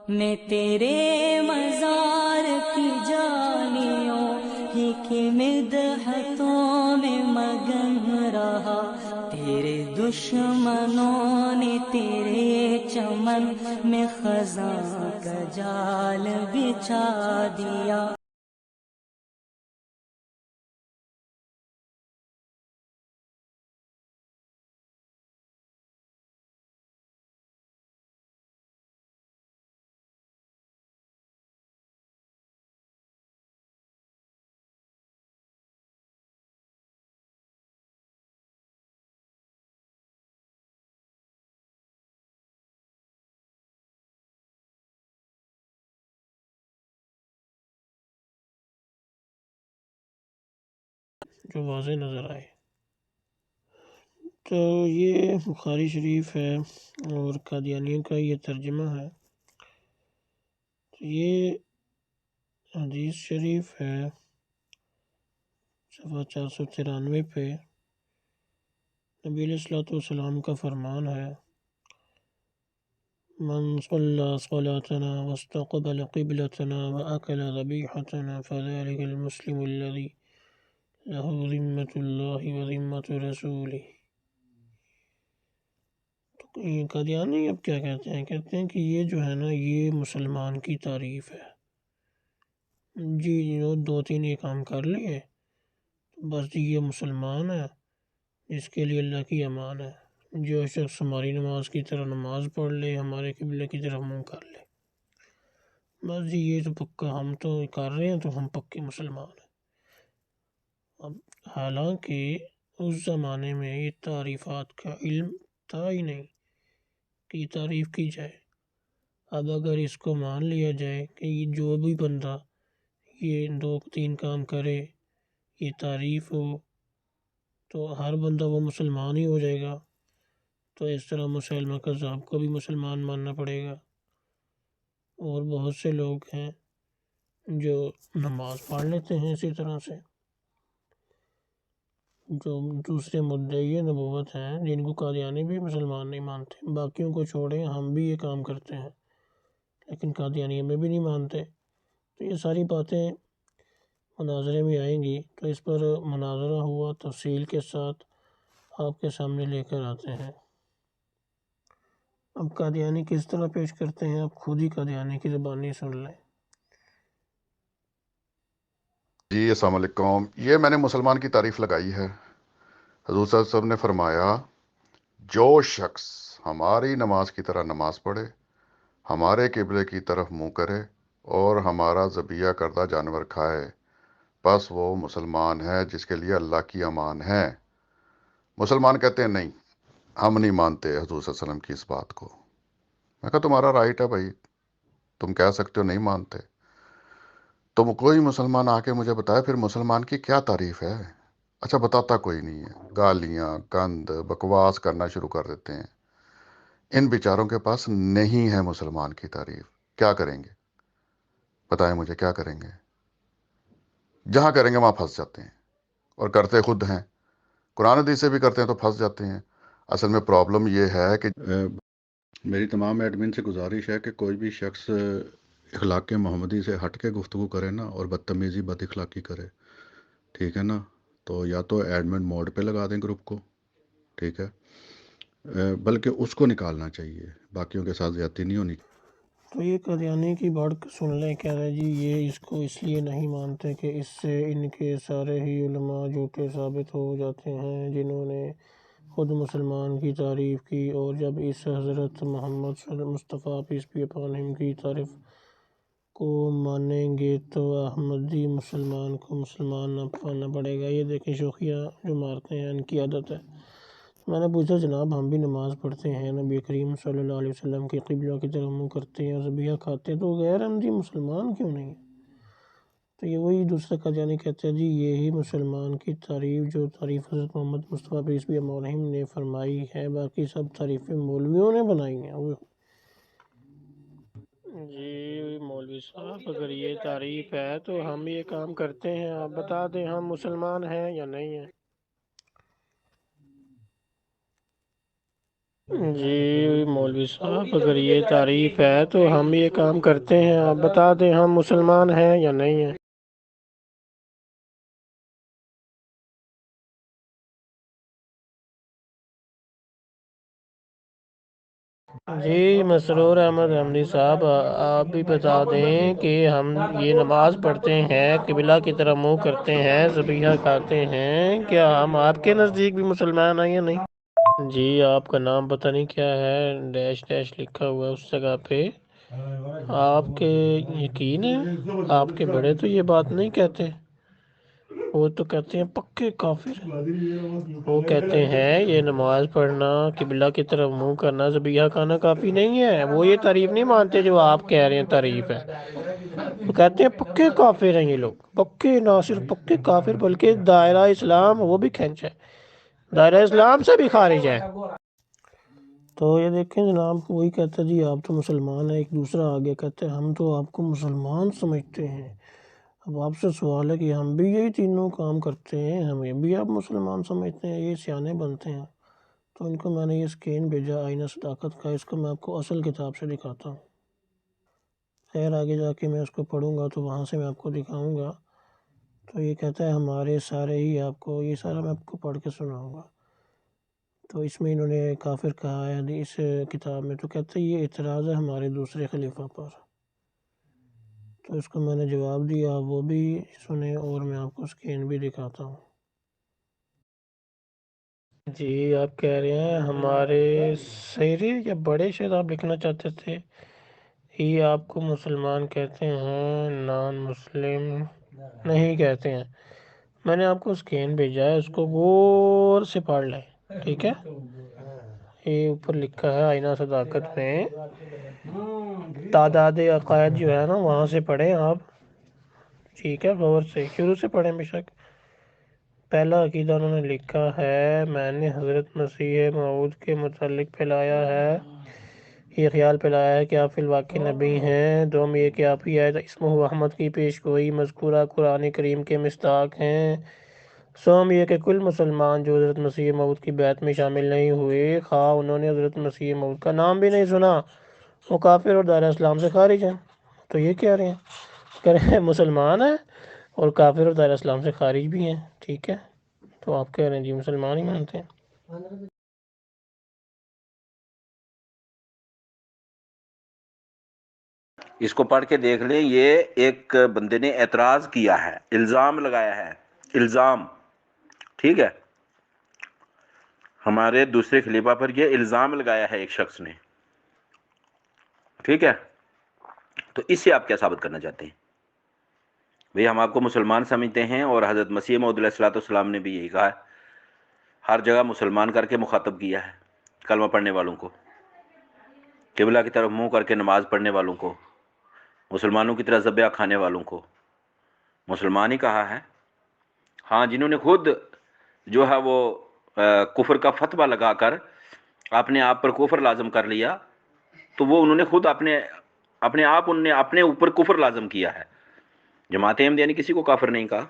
میں تیرے مزار کی جالیوں ہی کی مدحتوں میں مگن رہا، تیرے دشمنوں نے تیرے چمن میں خزاں کا جال بچھا دیا۔ جو واضح نظر آئے۔ تو یہ بخاری شریف ہے اور قادیانیوں کا یہ ترجمہ ہے۔ تو یہ حدیث شریف ہے صفحہ 493 پہ۔ نبی علیہ الصلوۃ والسلام کا فرمان ہے، من صلی صلاتنا واستقبل قبلتنا واکل ذبیحتنا فذلک المسلم الذی له ذمۃ اللہ وذمۃ رسولہ۔ قادیانی اب کیا کہتے ہیں؟ کہتے ہیں کہ یہ جو ہے نا، یہ مسلمان کی تعریف ہے۔ جی دو تین یہ کام کر لیے بس جی یہ مسلمان ہے، جس کے لیے اللہ کی امان ہے۔ جو شخص ہماری نماز کی طرح نماز پڑھ لے، ہمارے قبلے کی طرف منہ کر لے، بس جی یہ تو پکا، ہم تو کر رہے ہیں تو ہم پکے مسلمان ہیں۔ اب حالانکہ اس زمانے میں یہ تعریفات کا علم تھا ہی نہیں کہ یہ تعریف کی جائے۔ اب اگر اس کو مان لیا جائے کہ یہ جو بھی بندہ یہ دو تین کام کرے، یہ تعریف ہو، تو ہر بندہ وہ مسلمان ہی ہو جائے گا۔ تو اس طرح مسلمہ کذاب کو بھی مسلمان ماننا پڑے گا۔ اور بہت سے لوگ ہیں جو نماز پڑھ لیتے ہیں اسی طرح سے، جو دوسرے مدعی نبوت ہیں، جن کو قادیانی بھی مسلمان نہیں مانتے۔ باقیوں کو چھوڑیں، ہم بھی یہ کام کرتے ہیں لیکن قادیانی ہمیں بھی نہیں مانتے۔ تو یہ ساری باتیں مناظرے میں آئیں گی، تو اس پر مناظرہ ہوا، تفصیل کے ساتھ آپ کے سامنے لے کر آتے ہیں۔ اب قادیانی کس طرح پیش کرتے ہیں، آپ خود ہی قادیانی کی زبانی سن لیں۔ جی السلام علیکم۔ یہ میں نے مسلمان کی تعریف لگائی ہے۔ حضور صلی اللہ علیہ وسلم نے فرمایا، جو شخص ہماری نماز کی طرح نماز پڑھے، ہمارے قبلے کی طرف منہ کرے اور ہمارا ذبیحہ کردہ جانور کھائے، بس وہ مسلمان ہے جس کے لیے اللہ کی امان ہے۔ مسلمان کہتے ہیں نہیں، ہم نہیں مانتے حضور صلی اللہ علیہ وسلم کی اس بات کو۔ میں کہا تمہارا رائٹ ہے بھائی، تم کہہ سکتے ہو نہیں مانتے۔ تو کوئی مسلمان آ کے مجھے بتائے پھر مسلمان کی کیا تعریف ہے؟ اچھا بتاتا کوئی نہیں ہے، گالیاں گند بکواس کرنا شروع کر دیتے ہیں۔ ان بیچاروں کے پاس نہیں ہے مسلمان کی تعریف، کیا کریں گے؟ بتائیں مجھے کیا کریں گے؟ جہاں کریں گے وہاں پھنس جاتے ہیں، اور کرتے خود ہیں۔ قرآن حدیث سے بھی کرتے ہیں تو پھنس جاتے ہیں۔ اصل میں پرابلم یہ ہے کہ میری تمام ایڈمن سے گزارش ہے کہ کوئی بھی شخص اخلاق محمدی سے ہٹ کے گفتگو کرے نا اور بدتمیزی بد اخلاقی کرے، ٹھیک ہے نا، تو یا تو ایڈمن موڈ پہ لگا دیں گروپ کو، ٹھیک ہے، بلکہ اس کو نکالنا چاہیے، باقیوں کے ساتھ زیادتی نہیں ہونی۔ تو یہ قادیانی کی بات سن لیں، کہہ رہے جی یہ اس کو اس لیے نہیں مانتے کہ اس سے ان کے سارے ہی علماء جھوٹے ثابت ہو جاتے ہیں، جنہوں نے خود مسلمان کی تعریف کی، اور جب اس حضرت محمد صلی مصطفیٰ پیس بی اپان ہم کی تعریف کو مانیں گے تو احمدی مسلمان کو مسلمان نہ ماننا پڑے گا۔ یہ دیکھیں شوخیاں جو مارتے ہیں، ان کی عادت ہے۔ میں نے پوچھا جناب ہم بھی نماز پڑھتے ہیں، نبی کریم صلی اللہ علیہ وسلم کی قبلہ کی طرف منہ کرتے ہیں، ذبیحہ کھاتے ہیں، تو غیر احمدی مسلمان کیوں نہیں ہے؟ تو یہ وہی دوسرا قادیانی کہتے ہیں جی یہی مسلمان کی تعریف جو تعریف حضرت محمد مصطفیٰ پیس بی اپان نے فرمائی ہے، باقی سب تعریفیں مولویوں نے بنائی ہیں۔ جی مولوی صاحب اگر یہ تعریف ہے تو ہم یہ کام کرتے ہیں، آپ بتا دیں ہم مسلمان ہیں یا نہیں ہیں۔ جی مولوی صاحب، اگر یہ تعریف ہے تو ہم یہ کام کرتے ہیں، آپ بتا دیں ہم مسلمان ہیں یا نہیں ہیں۔ جی مسرور احمد حمدی صاحب، آپ بھی بتا دیں کہ ہم یہ نماز پڑھتے ہیں، قبلہ کی طرف منہ کرتے ہیں، ذبیحہ کھاتے ہیں، کیا ہم آپ کے نزدیک بھی مسلمان ہیں یا نہیں؟ جی آپ کا نام پتہ نہیں کیا ہے، ڈیش ڈیش لکھا ہوا ہے اس جگہ پہ۔ آپ کے یقین ہے آپ کے بڑے تو یہ بات نہیں کہتے، وہ تو کہتے ہیں پکے کافر، وہ کہتے ہیں یہ نماز پڑھنا، قبلہ کی طرف منہ کرنا، ذبیحہ کھانا کافی نہیں ہے، وہ یہ تعریف نہیں مانتے جو آپ کہہ رہے ہیں تعریف ہے، وہ کہتے ہیں پکے کافر ہیں یہ لوگ، پکے، نہ صرف پکے کافر بلکہ دائرہ اسلام وہ بھی کھینچ ہے، دائرہ اسلام سے بھی خارج ہے۔ تو یہ دیکھیں جناب، وہی کہتا ہے جی آپ تو مسلمان ہیں، ایک دوسرا آگے کہتے ہیں ہم تو آپ کو مسلمان سمجھتے ہیں۔ اب آپ سے سوال ہے کہ ہم بھی یہی تینوں کام کرتے ہیں، ہمیں بھی آپ مسلمان سمجھتے ہیں، یہ سیانے بنتے ہیں؟ تو ان کو میں نے یہ سکین بھیجا آئینہ صداقت کا، اس کو میں آپ کو اصل کتاب سے دکھاتا ہوں، خیر آگے جا کے میں اس کو پڑھوں گا تو وہاں سے میں آپ کو دکھاؤں گا۔ تو یہ کہتا ہے ہمارے سارے ہی، آپ کو یہ سارا میں آپ کو پڑھ کے سناؤں گا۔ تو اس میں انہوں نے کافر کہا ہے اس کتاب میں، تو کہتے ہیں یہ اعتراض ہے ہمارے دوسرے خلیفہ پر۔ تو اس کو میں نے جواب دیا، وہ بھی سنیں اور میں آپ کو سکرین بھی دکھاتا ہوں۔ جی آپ کہہ رہے ہیں ہمارے سیرے یا بڑے شاید آپ لکھنا چاہتے تھے، یہ آپ کو مسلمان کہتے ہیں، نان مسلم نہیں کہتے ہیں۔ میں نے آپ کو سکین بھیجا ہے، اس کو غور سے پڑھ لیں، ٹھیک ہے؟ یہ اوپر لکھا ہے آئینہ صداقت میں، تعداد عقائد جو ہے نا وہاں سے پڑھیں آپ، ٹھیک ہے؟ غور سے شروع سے پڑھیں بے شک۔ پہلا عقیدہ انہوں نے لکھا ہے میں نے حضرت مسیح موعود کے متعلق پھیلایا ہے، یہ خیال پھیلایا ہے کہ آپ فی الواقع نبی ہیں۔ دوم یہ کہ آپ ہی آیت اسمہ احمد کی پیش گوئی مذکورہ قرآن کریم کے مصداق ہیں۔ سوم یہ کہ کل مسلمان جو حضرت مسیح موعود کی بیعت میں شامل نہیں ہوئے، خواہ انہوں نے حضرت مسیح موعود کا نام بھی نہیں سنا، وہ کافر اور دائرہ اسلام سے خارج ہیں۔ تو یہ کہہ رہے ہیں، کہہ رہے ہیں مسلمان ہیں اور کافر اور دائرہ اسلام سے خارج بھی ہیں، ٹھیک ہے؟ تو آپ کہہ رہے ہیں جی مسلمان ہی مانتے ہیں۔ اس کو پڑھ کے دیکھ لیں، یہ ایک بندے نے اعتراض کیا ہے، الزام لگایا ہے، الزام، ٹھیک ہے؟ ہمارے دوسرے خلیفہ پر یہ الزام لگایا ہے ایک شخص نے، ٹھیک ہے؟ تو اس سے آپ کیا ثابت کرنا چاہتے ہیں؟ بھئی ہم آپ کو مسلمان سمجھتے ہیں، اور حضرت مسیح موعود علیہ السلام نے بھی یہی کہا ہے، ہر جگہ مسلمان کر کے مخاطب کیا ہے کلمہ پڑھنے والوں کو، قبلہ کی طرف منہ کر کے نماز پڑھنے والوں کو، مسلمانوں کی طرح ذبیحہ کھانے والوں کو مسلمان ہی کہا ہے۔ ہاں جنہوں نے خود جو ہے وہ کفر کا فتویٰ لگا کر اپنے آپ پر کفر لازم کر لیا، تو وہ انہوں نے خود اپنے آپ انہوں نے اپنے اوپر کفر لازم کیا ہے۔ جماعت احمدیہ نے کسی کو کافر نہیں کہا۔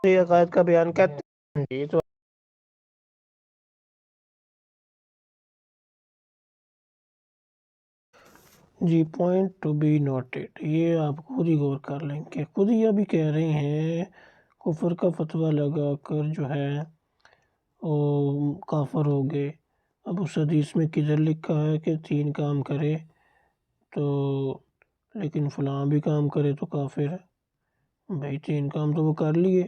یہ عقائد کا بیان کرتے ہیں جی، تو جی پوائنٹ ٹو بی نوٹڈ، یہ آپ خود ہی غور کر لیں کہ خود ہی ابھی کہہ رہے ہیں کفر کا فتویٰ لگا کر جو ہے وہ کافر ہو گئے۔ اب اس حدیث میں کدھر لکھا ہے کہ 3 کام کرے تو، لیکن فلاں بھی کام کرے تو کافر ہے؟ بھائی 3 کام تو وہ کر لیے،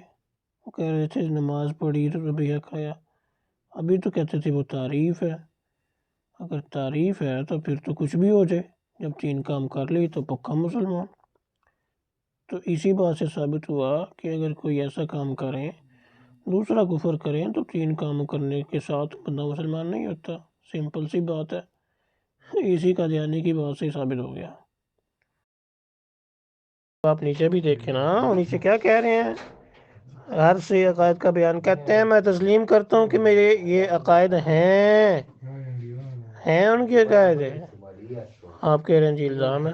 وہ کہہ رہے تھے نماز پڑھی تو ذبیحہ کھایا، ابھی تو کہتے تھے وہ تعریف ہے۔ اگر تعریف ہے تو پھر تو کچھ بھی ہو جائے، جب 3 کام کر لی تو پکا مسلمان۔ تو اسی بات سے ثابت ہوا کہ اگر کوئی ایسا کام کریں، دوسرا کفر کریں، تو 3 کام کرنے کے ساتھ بندہ مسلمان نہیں ہوتا، سمپل سی بات ہے، اسی قادیانی کی بات سے ثابت ہو گیا۔ آپ نیچے بھی دیکھیں نا، وہ نیچے کیا کہہ رہے ہیں، ہر سے عقائد کا بیان کرتے ہیں، میں تسلیم کرتا ہوں کہ میرے یہ عقائد ہیں ان کے عقائد ہیں، آپ کہہ رہے ہیں جی الزام ہے۔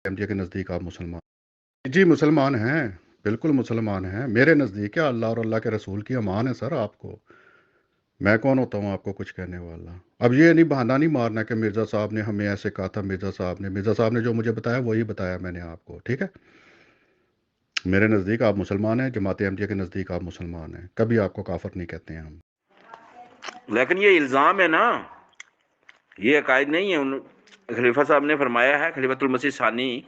احمدیہ کے نزدیک آپ مسلمان؟ جی مسلمان ہیں، بالکل مسلمان ہیں، میرے نزدیک کیا اللہ اور اللہ کے رسول کی امان ہے سر آپ کو۔ میں کون ہوتا ہوں آپ کو کچھ کہنے والا؟ اب یہ نہیں بہانہ نہیں مارنا کہ مرزا صاحب نے ہمیں ایسے کہا تھا، مرزا صاحب نے جو مجھے بتایا وہی بتایا میں نے آپ کو، ٹھیک ہے؟ میرے نزدیک آپ مسلمان ہیں، جماعت احمدیہ کے نزدیک آپ مسلمان ہیں، کبھی آپ کو کافر نہیں کہتے ہیں ہم۔ لیکن یہ الزام ہے نا، یہ عقائد نہیں ہے۔ خلیفہ صاحب نے فرمایا ہے، خلیفۃ المسیح ثانی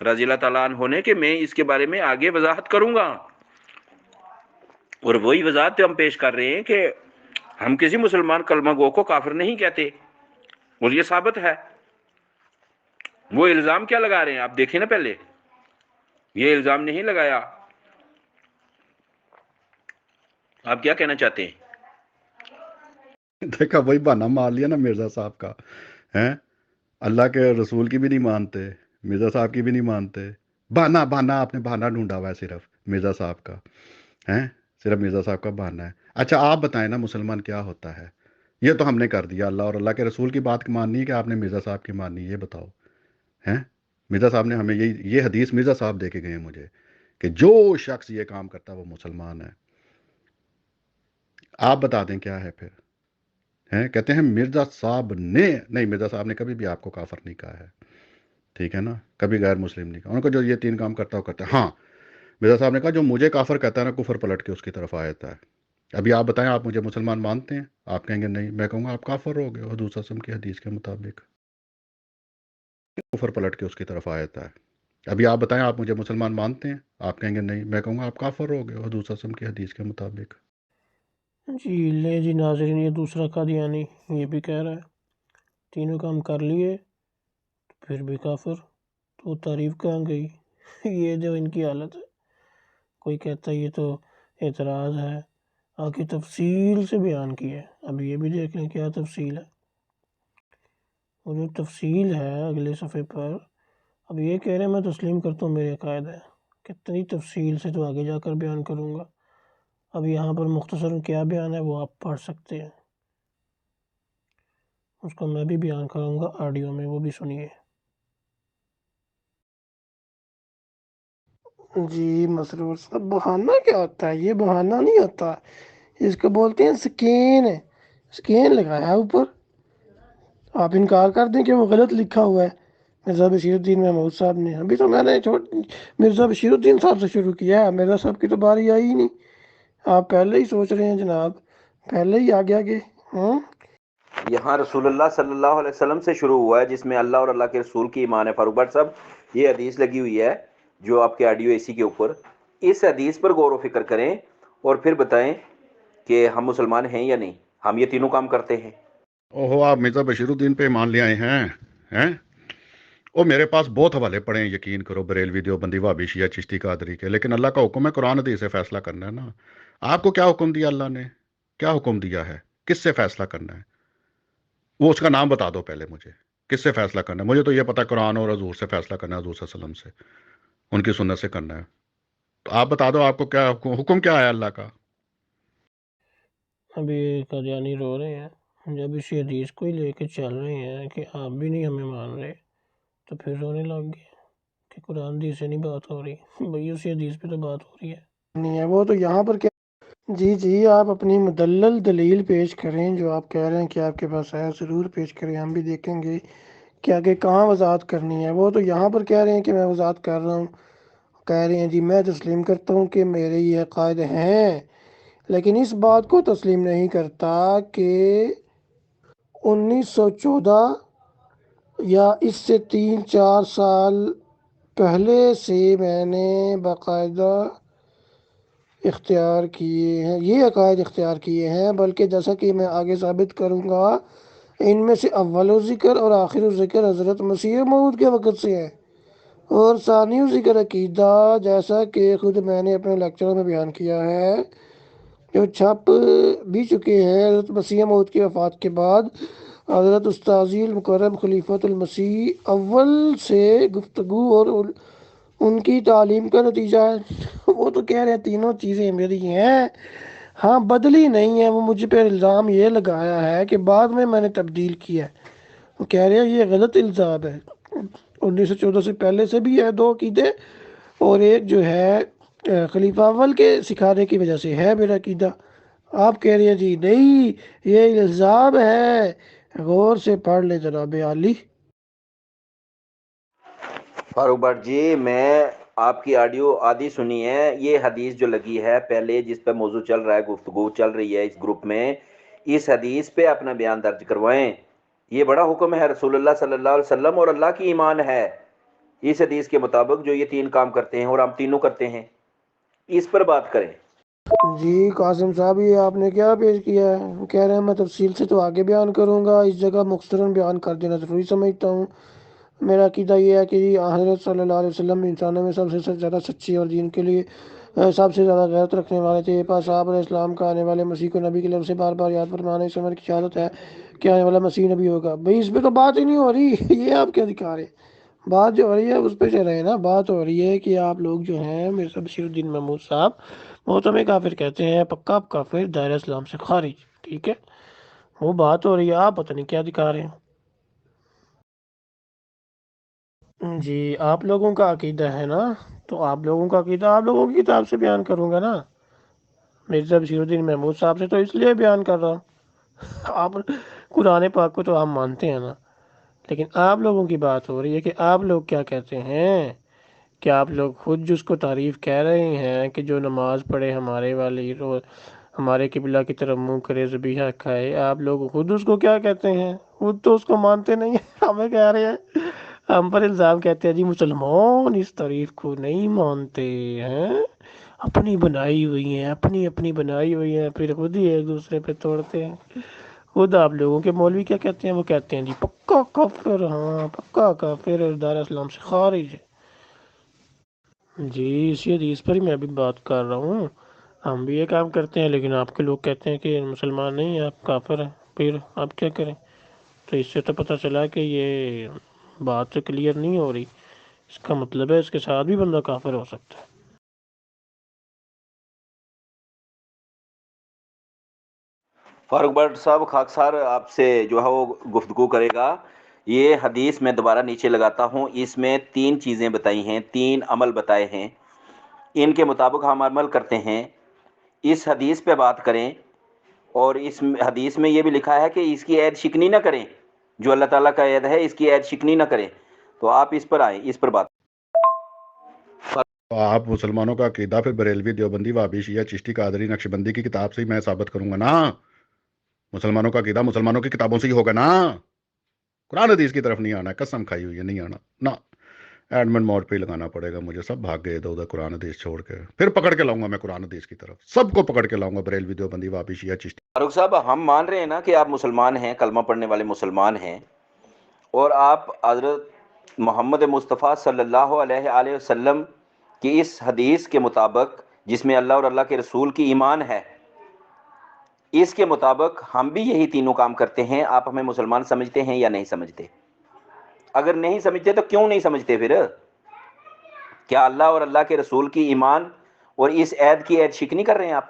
رضی اللہ تعالیٰ عنہ نے، کہ میں اس کے بارے میں آگے وضاحت کروں گا، اور وہی وضاحت ہم پیش کر رہے ہیں کہ ہم کسی مسلمان کلمہ گو کو کافر نہیں کہتے، اور یہ ثابت ہے۔ وہ الزام کیا لگا رہے ہیں آپ دیکھیں نا، پہلے یہ الزام نہیں لگایا۔ آپ کیا کہنا چاہتے ہیں؟ دیکھا وہی بہانہ مار لیا نا مرزا صاحب کا، ہیں؟ اللہ کے رسول کی بھی نہیں مانتے، مرزا صاحب کی بھی نہیں مانتے، بہانہ آپ نے بہانہ ڈھونڈا ہوا ہے صرف مرزا صاحب کا، ہیں؟ صرف مرزا صاحب کا بہانہ ہے۔ اچھا آپ بتائیں نا مسلمان کیا ہوتا ہے؟ یہ تو ہم نے کر دیا، اللہ اور اللہ کے رسول کی بات ماننی ہے کہ آپ نے مرزا صاحب کی ماننی ہے؟ یہ بتاؤ، ہیں؟ مرزا صاحب نے ہمیں یہ حدیث مرزا صاحب دے کے گئے ہیں مجھے کہ جو شخص یہ کام کرتا ہے وہ مسلمان ہے۔ آپ بتا دیں کیا ہے پھر؟ ہیں کہتے ہیں مرزا صاحب نے، نہیں مرزا صاحب نے کبھی بھی آپ کو کافر نہیں کہا ہے، ٹھیک ہے نا؟ کبھی غیر مسلم نہیں کہا، ان کو جو یہ 3 کام کرتا ہو کرتا ہے۔ ہاں مرزا صاحب نے کہا جو مجھے کافر کہتا ہے نا، کفر پلٹ کے اس کی طرف آ جاتا ہے۔ ابھی آپ بتائیں، آپ مجھے مسلمان مانتے ہیں؟ آپ کہیں گے نہیں، میں کہوں گا آپ کافر ہو گئے حضور صلی اللہ علیہ وسلم کی حدیث کے مطابق، کفر پلٹ کے اس کی طرف آ جاتا ہے۔ ابھی آپ بتائیں، آپ مجھے مسلمان مانتے ہیں؟ آپ کہیں گے نہیں، میں کہوں گا آپ کافر ہو گئے حضور صلی اللہ علیہ وسلم کی حدیث کے مطابق۔ جی لے جی ناظرین، یہ دوسرا قادیانی یہ بھی کہہ رہا ہے 3 کام کر لیے پھر بھی کافر، تو تعریف کہاں گئی؟ یہ جو ان کی حالت ہے، کوئی کہتا ہے یہ تو اعتراض ہے، آگے تفصیل سے بیان کی ہے۔ اب یہ بھی دیکھ لیں کیا تفصیل ہے، وہ جو تفصیل ہے اگلے صفحے پر۔ اب یہ کہہ رہے ہیں میں تسلیم کرتا ہوں میرے عقائد ہے، کتنی تفصیل سے تو آگے جا کر بیان کروں گا۔ اب یہاں پر مختصر کیا بیان ہے وہ آپ پڑھ سکتے ہیں، اس کو میں بھی بیان کروں گا آڈیو میں، وہ بھی سنیے۔ جی مسرور صاحب، بہانہ کیا ہوتا ہے؟ یہ بہانہ نہیں ہوتا، اس کو بولتے ہیں سکین ہے، سکین لگایا ہے اوپر۔ آپ انکار کر دیں کہ وہ غلط لکھا ہوا ہے مرزا بشیر الدین محمود صاحب نے۔ ابھی تو میں نے مرزا بشیر الدین صاحب سے شروع کیا ہے، مرزا صاحب کی تو باری آئی ہی نہیں۔ آپ پہلے ہی سوچ رہے ہیں جناب، پہلے ہی آگے آگے۔ یہاں رسول اللہ صلی اللہ علیہ وسلم سے شروع ہوا ہے، جس میں اللہ اور اللہ کے رسول کی ایمان ہے۔ فاروق بٹ صاحب، یہ حدیث لگی ہوئی ہے جو آپ کے آڈیو اسی کے اوپر، اس حدیث پر غور و فکر کریں اور پھر بتائیں کہ ہم مسلمان ہیں یا نہیں، ہم یہ تینوں کام کرتے ہیں۔ اوہو، آپ مرزا بشیر الدین پہ ایمان لے آئے ہیں؟ وہ میرے پاس بہت حوالے پڑے ہیں، یقین کرو، بریلوی دیوبندی وہابی شیعہ چشتی قادری کے، لیکن اللہ کا حکم ہے قرآن حدیث سے فیصلہ کرنا ہے نا۔ آپ کو کیا حکم دیا اللہ نے؟ کیا حکم دیا ہے؟ کس سے فیصلہ کرنا ہے؟ وہ اس کا نام بتا دو پہلے مجھے، کس سے فیصلہ کرنا ہے؟ مجھے تو یہ پتا قرآن اور حضور سے فیصلہ کرنا ہے، حضور صلی اللہ علیہ وسلم سے، ان کی سنت سے کرنا ہے۔ تو آپ بتا دو آپ کو کیا حکم کیا ہے اللہ کا؟ ابھی قادیانی رو رہے ہیں، جب اسی حدیث کو ہی لے کے چل رہے ہیں کہ آپ بھی نہیں ہمیں مان رہے، تو پھر رونے لگ گئے کہ قرآن حدیث سے نہیں بات ہو رہی، بھئی اسی حدیث پہ تو بات ہو رہی ہے۔ نہیں ہے وہ تو یہاں پر کیا، جی آپ اپنی مدلل دلیل پیش کریں، جو آپ کہہ رہے ہیں کہ آپ کے پاس ہے ضرور پیش کریں، ہم بھی دیکھیں گے کہ آگے کہاں وضاحت کرنی ہے۔ وہ تو یہاں پر کہہ رہے ہیں کہ میں وضاحت کر رہا ہوں، کہہ رہے ہیں جی میں تسلیم کرتا ہوں کہ میرے یہ عقائد ہیں، لیکن اس بات کو تسلیم نہیں کرتا کہ 1914 یا اس سے 3-4 سال پہلے سے میں نے باقاعدہ اختیار کیے ہیں، یہ عقائد اختیار کیے ہیں، بلکہ جیسا کہ میں آگے ثابت کروں گا، ان میں سے اول ذکر اور آخر ذکر حضرت مسیح موعود کے وقت سے ہے، اور ثانی ذکر عقیدہ جیسا کہ خود میں نے اپنے لیکچروں میں بیان کیا ہے، جو چھپ بھی چکے ہیں حضرت مسیح موعود کی وفات کے بعد، حضرت استاذی المکرم خلیفۃ المسیح اول سے گفتگو اور ان کی تعلیم کا نتیجہ ہے۔ وہ تو کہہ رہے ہیں تینوں چیزیں میری ہیں، ہاں بدلی نہیں ہے۔ وہ مجھ پہ الزام یہ لگایا ہے کہ بعد میں نے تبدیل کیا ہے، وہ کہہ رہے ہیں یہ غلط الزام ہے۔ 1914 سے پہلے سے بھی ہے 2 عقیدے، اور ایک جو ہے خلیفہ اول کے سکھانے کی وجہ سے ہے میرا عقیدہ، آپ کہہ رہے ہیں جی نہیں یہ الزام ہے، غور سے پڑھ لیں جناب عالی۔ فاروق بٹ جی، میں آپ کی آڈیو آدھی سنی ہے، یہ حدیث جو لگی ہے پہلے جس پہ موضوع چل رہا ہے، گفتگو چل رہی ہے اس گروپ میں، اس حدیث پہ اپنا بیان درج کروائیں۔ یہ بڑا حکم ہے رسول اللہ صلی اللہ علیہ وسلم، اور اللہ کی ایمان ہے اس حدیث کے مطابق جو یہ تین کام کرتے ہیں اور ہم تینوں کرتے ہیں، اس پر بات کریں۔ جی قاسم صاحب یہ آپ نے کیا پیش کیا ہے؟ کہہ رہے ہیں میں تفصیل سے تو آگے بیان کروں گا، اس جگہ مختصراً بیان کر دینا ضروری سمجھتا ہوں۔ میرا عقیدہ یہ ہے کہ حضرت صلی اللہ علیہ وسلم انسانوں میں سب سے زیادہ سچے اور دین کے لیے سب سے زیادہ غیرت رکھنے والے تھے۔ پاس آپ علیہ السلام کا آنے والے مسیح کو نبی کے لفظ سے بار بار یاد فرمانے اس عمر کی شہادت ہے کہ آنے والا مسیح نبی ہوگا۔ بھائی اس پہ تو بات ہی نہیں ہو رہی یہ آپ کیا دکھا رہے ہیں؟ بات جو ہو رہی ہے اس پہ چل رہے ہیں نا، بات ہو رہی ہے کہ آپ لوگ جو ہیں مرزا بشیر الدین محمود صاحب وہ تو ہمیں کافر کہتے ہیں، پکا کافر، دائرہ اسلام سے خارج، ٹھیک ہے، وہ بات ہو رہی ہے، آپ پتہ نہیں کیا دکھا رہے ہیں۔ جی آپ لوگوں کا عقیدہ ہے نا، تو آپ لوگوں کا عقیدہ آپ لوگوں کی کتاب سے بیان کروں گا نا، مرزا بشیر الدین محمود صاحب سے تو اس لیے بیان کر رہا ہوں۔ آپ قرآن پاک کو تو ہم مانتے ہیں نا، لیکن آپ لوگوں کی بات ہو رہی ہے کہ آپ لوگ کیا کہتے ہیں، کہ آپ لوگ خود جس کو تعریف کہہ رہے ہیں کہ جو نماز پڑھے ہمارے والی ہمارے قبلہ کی طرف منہ کرے ذبیحہ کھائے، آپ لوگ خود اس کو کیا کہتے ہیں؟ خود تو اس کو مانتے نہیں ہیں، ہمیں کہہ رہے ہیں، ہم پر الزام کہتے ہیں جی مسلمان اس تعریف کو نہیں مانتے ہیں، اپنی بنائی ہوئی ہیں، اپنی اپنی بنائی ہوئی ہیں، پھر خود ہی ایک دوسرے پہ توڑتے ہیں۔ خود آپ لوگوں کے مولوی کیا کہتے ہیں؟ وہ کہتے ہیں جی پکا کافر، ہاں پکا کافر، دائرہ اسلام سے خارج ہے۔ جی اسی حدیث پر ہی میں بھی بات کر رہا ہوں، ہم بھی یہ کام کرتے ہیں، لیکن آپ کے لوگ کہتے ہیں کہ مسلمان نہیں ہیں آپ، کافر ہیں، پھر آپ کیا کریں؟ تو اس سے تو پتہ چلا کہ یہ بات تو کلیئر نہیں ہو رہی، اس کا مطلب ہے اس کے ساتھ بھی بندہ کافر ہو سکتا ہے۔ فاروق بٹ صاحب خاکسار آپ سے جو ہے وہ گفتگو کرے گا۔ یہ حدیث میں دوبارہ نیچے لگاتا ہوں، اس میں تین چیزیں بتائی ہیں، تین عمل بتائے ہیں، ان کے مطابق ہم عمل کرتے ہیں، اس حدیث پہ بات کریں، اور اس حدیث میں یہ بھی لکھا ہے کہ اس کی عید شکنی نہ کریں، جو اللہ تعالیٰ کا عید ہے اس کی عید شکنی نہ کریں، تو آپ اس پر آئیں، اس پر بات۔ آپ مسلمانوں کا عقیدہ پھر بریلوی، دیوبندی، وہابی، شیعہ، چشتی، قادری، نقشبندی کی کتاب سے ہی میں ثابت کروں گا نا۔ مسلمانوں کا عقیدہ مسلمانوں کی کتابوں سے ہی ہوگا نا، قرآن حدیث کی طرف نہیں آنا ہے، قسم کھائی ہوئی ہے نہیں آنا نا۔ ایڈمنٹ موڈ پہ ہی لگانا پڑے گا مجھے، سب بھاگ گئے ادھر ادھر قرآن حدیث چھوڑ کے، پھر پکڑ کے لاؤں گا میں قرآن حدیث کی طرف، سب کو پکڑ کے لاؤں گا، بریلوی، دیوبندی، وہابی، شیعہ، چشتی۔ فاروق صاحب ہم مان رہے ہیں نا کہ آپ مسلمان ہیں، کلمہ پڑھنے والے مسلمان ہیں، اور آپ حضرت محمد مصطفیٰ صلی اللہ علیہ وآلہ وسلم کی اس حدیث کے مطابق جس میں اللہ اور اللہ کے رسول کی ایمان ہے، اس کے مطابق ہم بھی یہی تینوں کام کرتے ہیں، آپ ہمیں مسلمان سمجھتے ہیں یا نہیں سمجھتے؟ اگر نہیں سمجھتے تو کیوں نہیں سمجھتے پھر؟ کیا اللہ اور اللہ کے رسول کی ایمان اور اس عید کی عید شکنی کر رہے ہیں آپ؟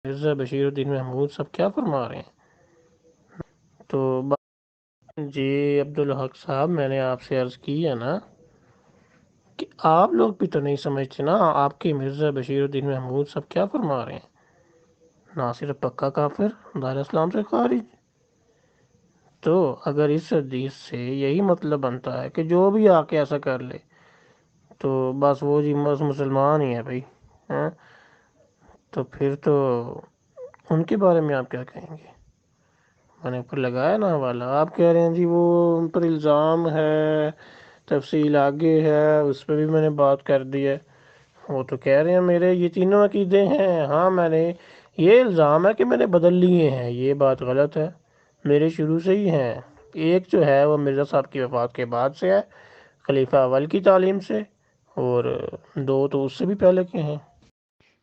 مرزا بشیر الدین محمود صاحب کیا فرما رہے ہیں؟ تو جی عبدالحق صاحب میں نے آپ سے عرض کی ہے نا کہ آپ لوگ بھی تو نہیں سمجھتے نا، آپ کے مرزا بشیر الدین محمود صاحب کیا فرما رہے ہیں؟ نہ صرف پکا کافر، دائرہ اسلام سے خارج۔ تو اگر اس حدیث سے یہی مطلب بنتا ہے کہ جو بھی آ کے ایسا کر لے تو بس وہ جی بس مسلمان ہی ہے بھائی، ہاں، تو پھر تو ان کے بارے میں آپ کیا کہیں گے؟ میں نے اوپر لگایا نا حوالہ، آپ کہہ رہے ہیں جی وہ ان پر الزام ہے، تفصیل آگے ہے، اس پہ بھی میں نے بات کر دی ہے، وہ تو کہہ رہے ہیں میرے یہ تینوں عقیدے ہیں، ہاں میں نے یہ الزام ہے کہ میں نے بدل لیے ہیں، یہ بات غلط ہے، میرے شروع سے ہی ہیں۔ ایک جو ہے وہ مرزا صاحب کی وفات کے بعد سے ہے، خلیفہ اول کی تعلیم سے، اور دو تو اس سے بھی پہلے کے ہیں۔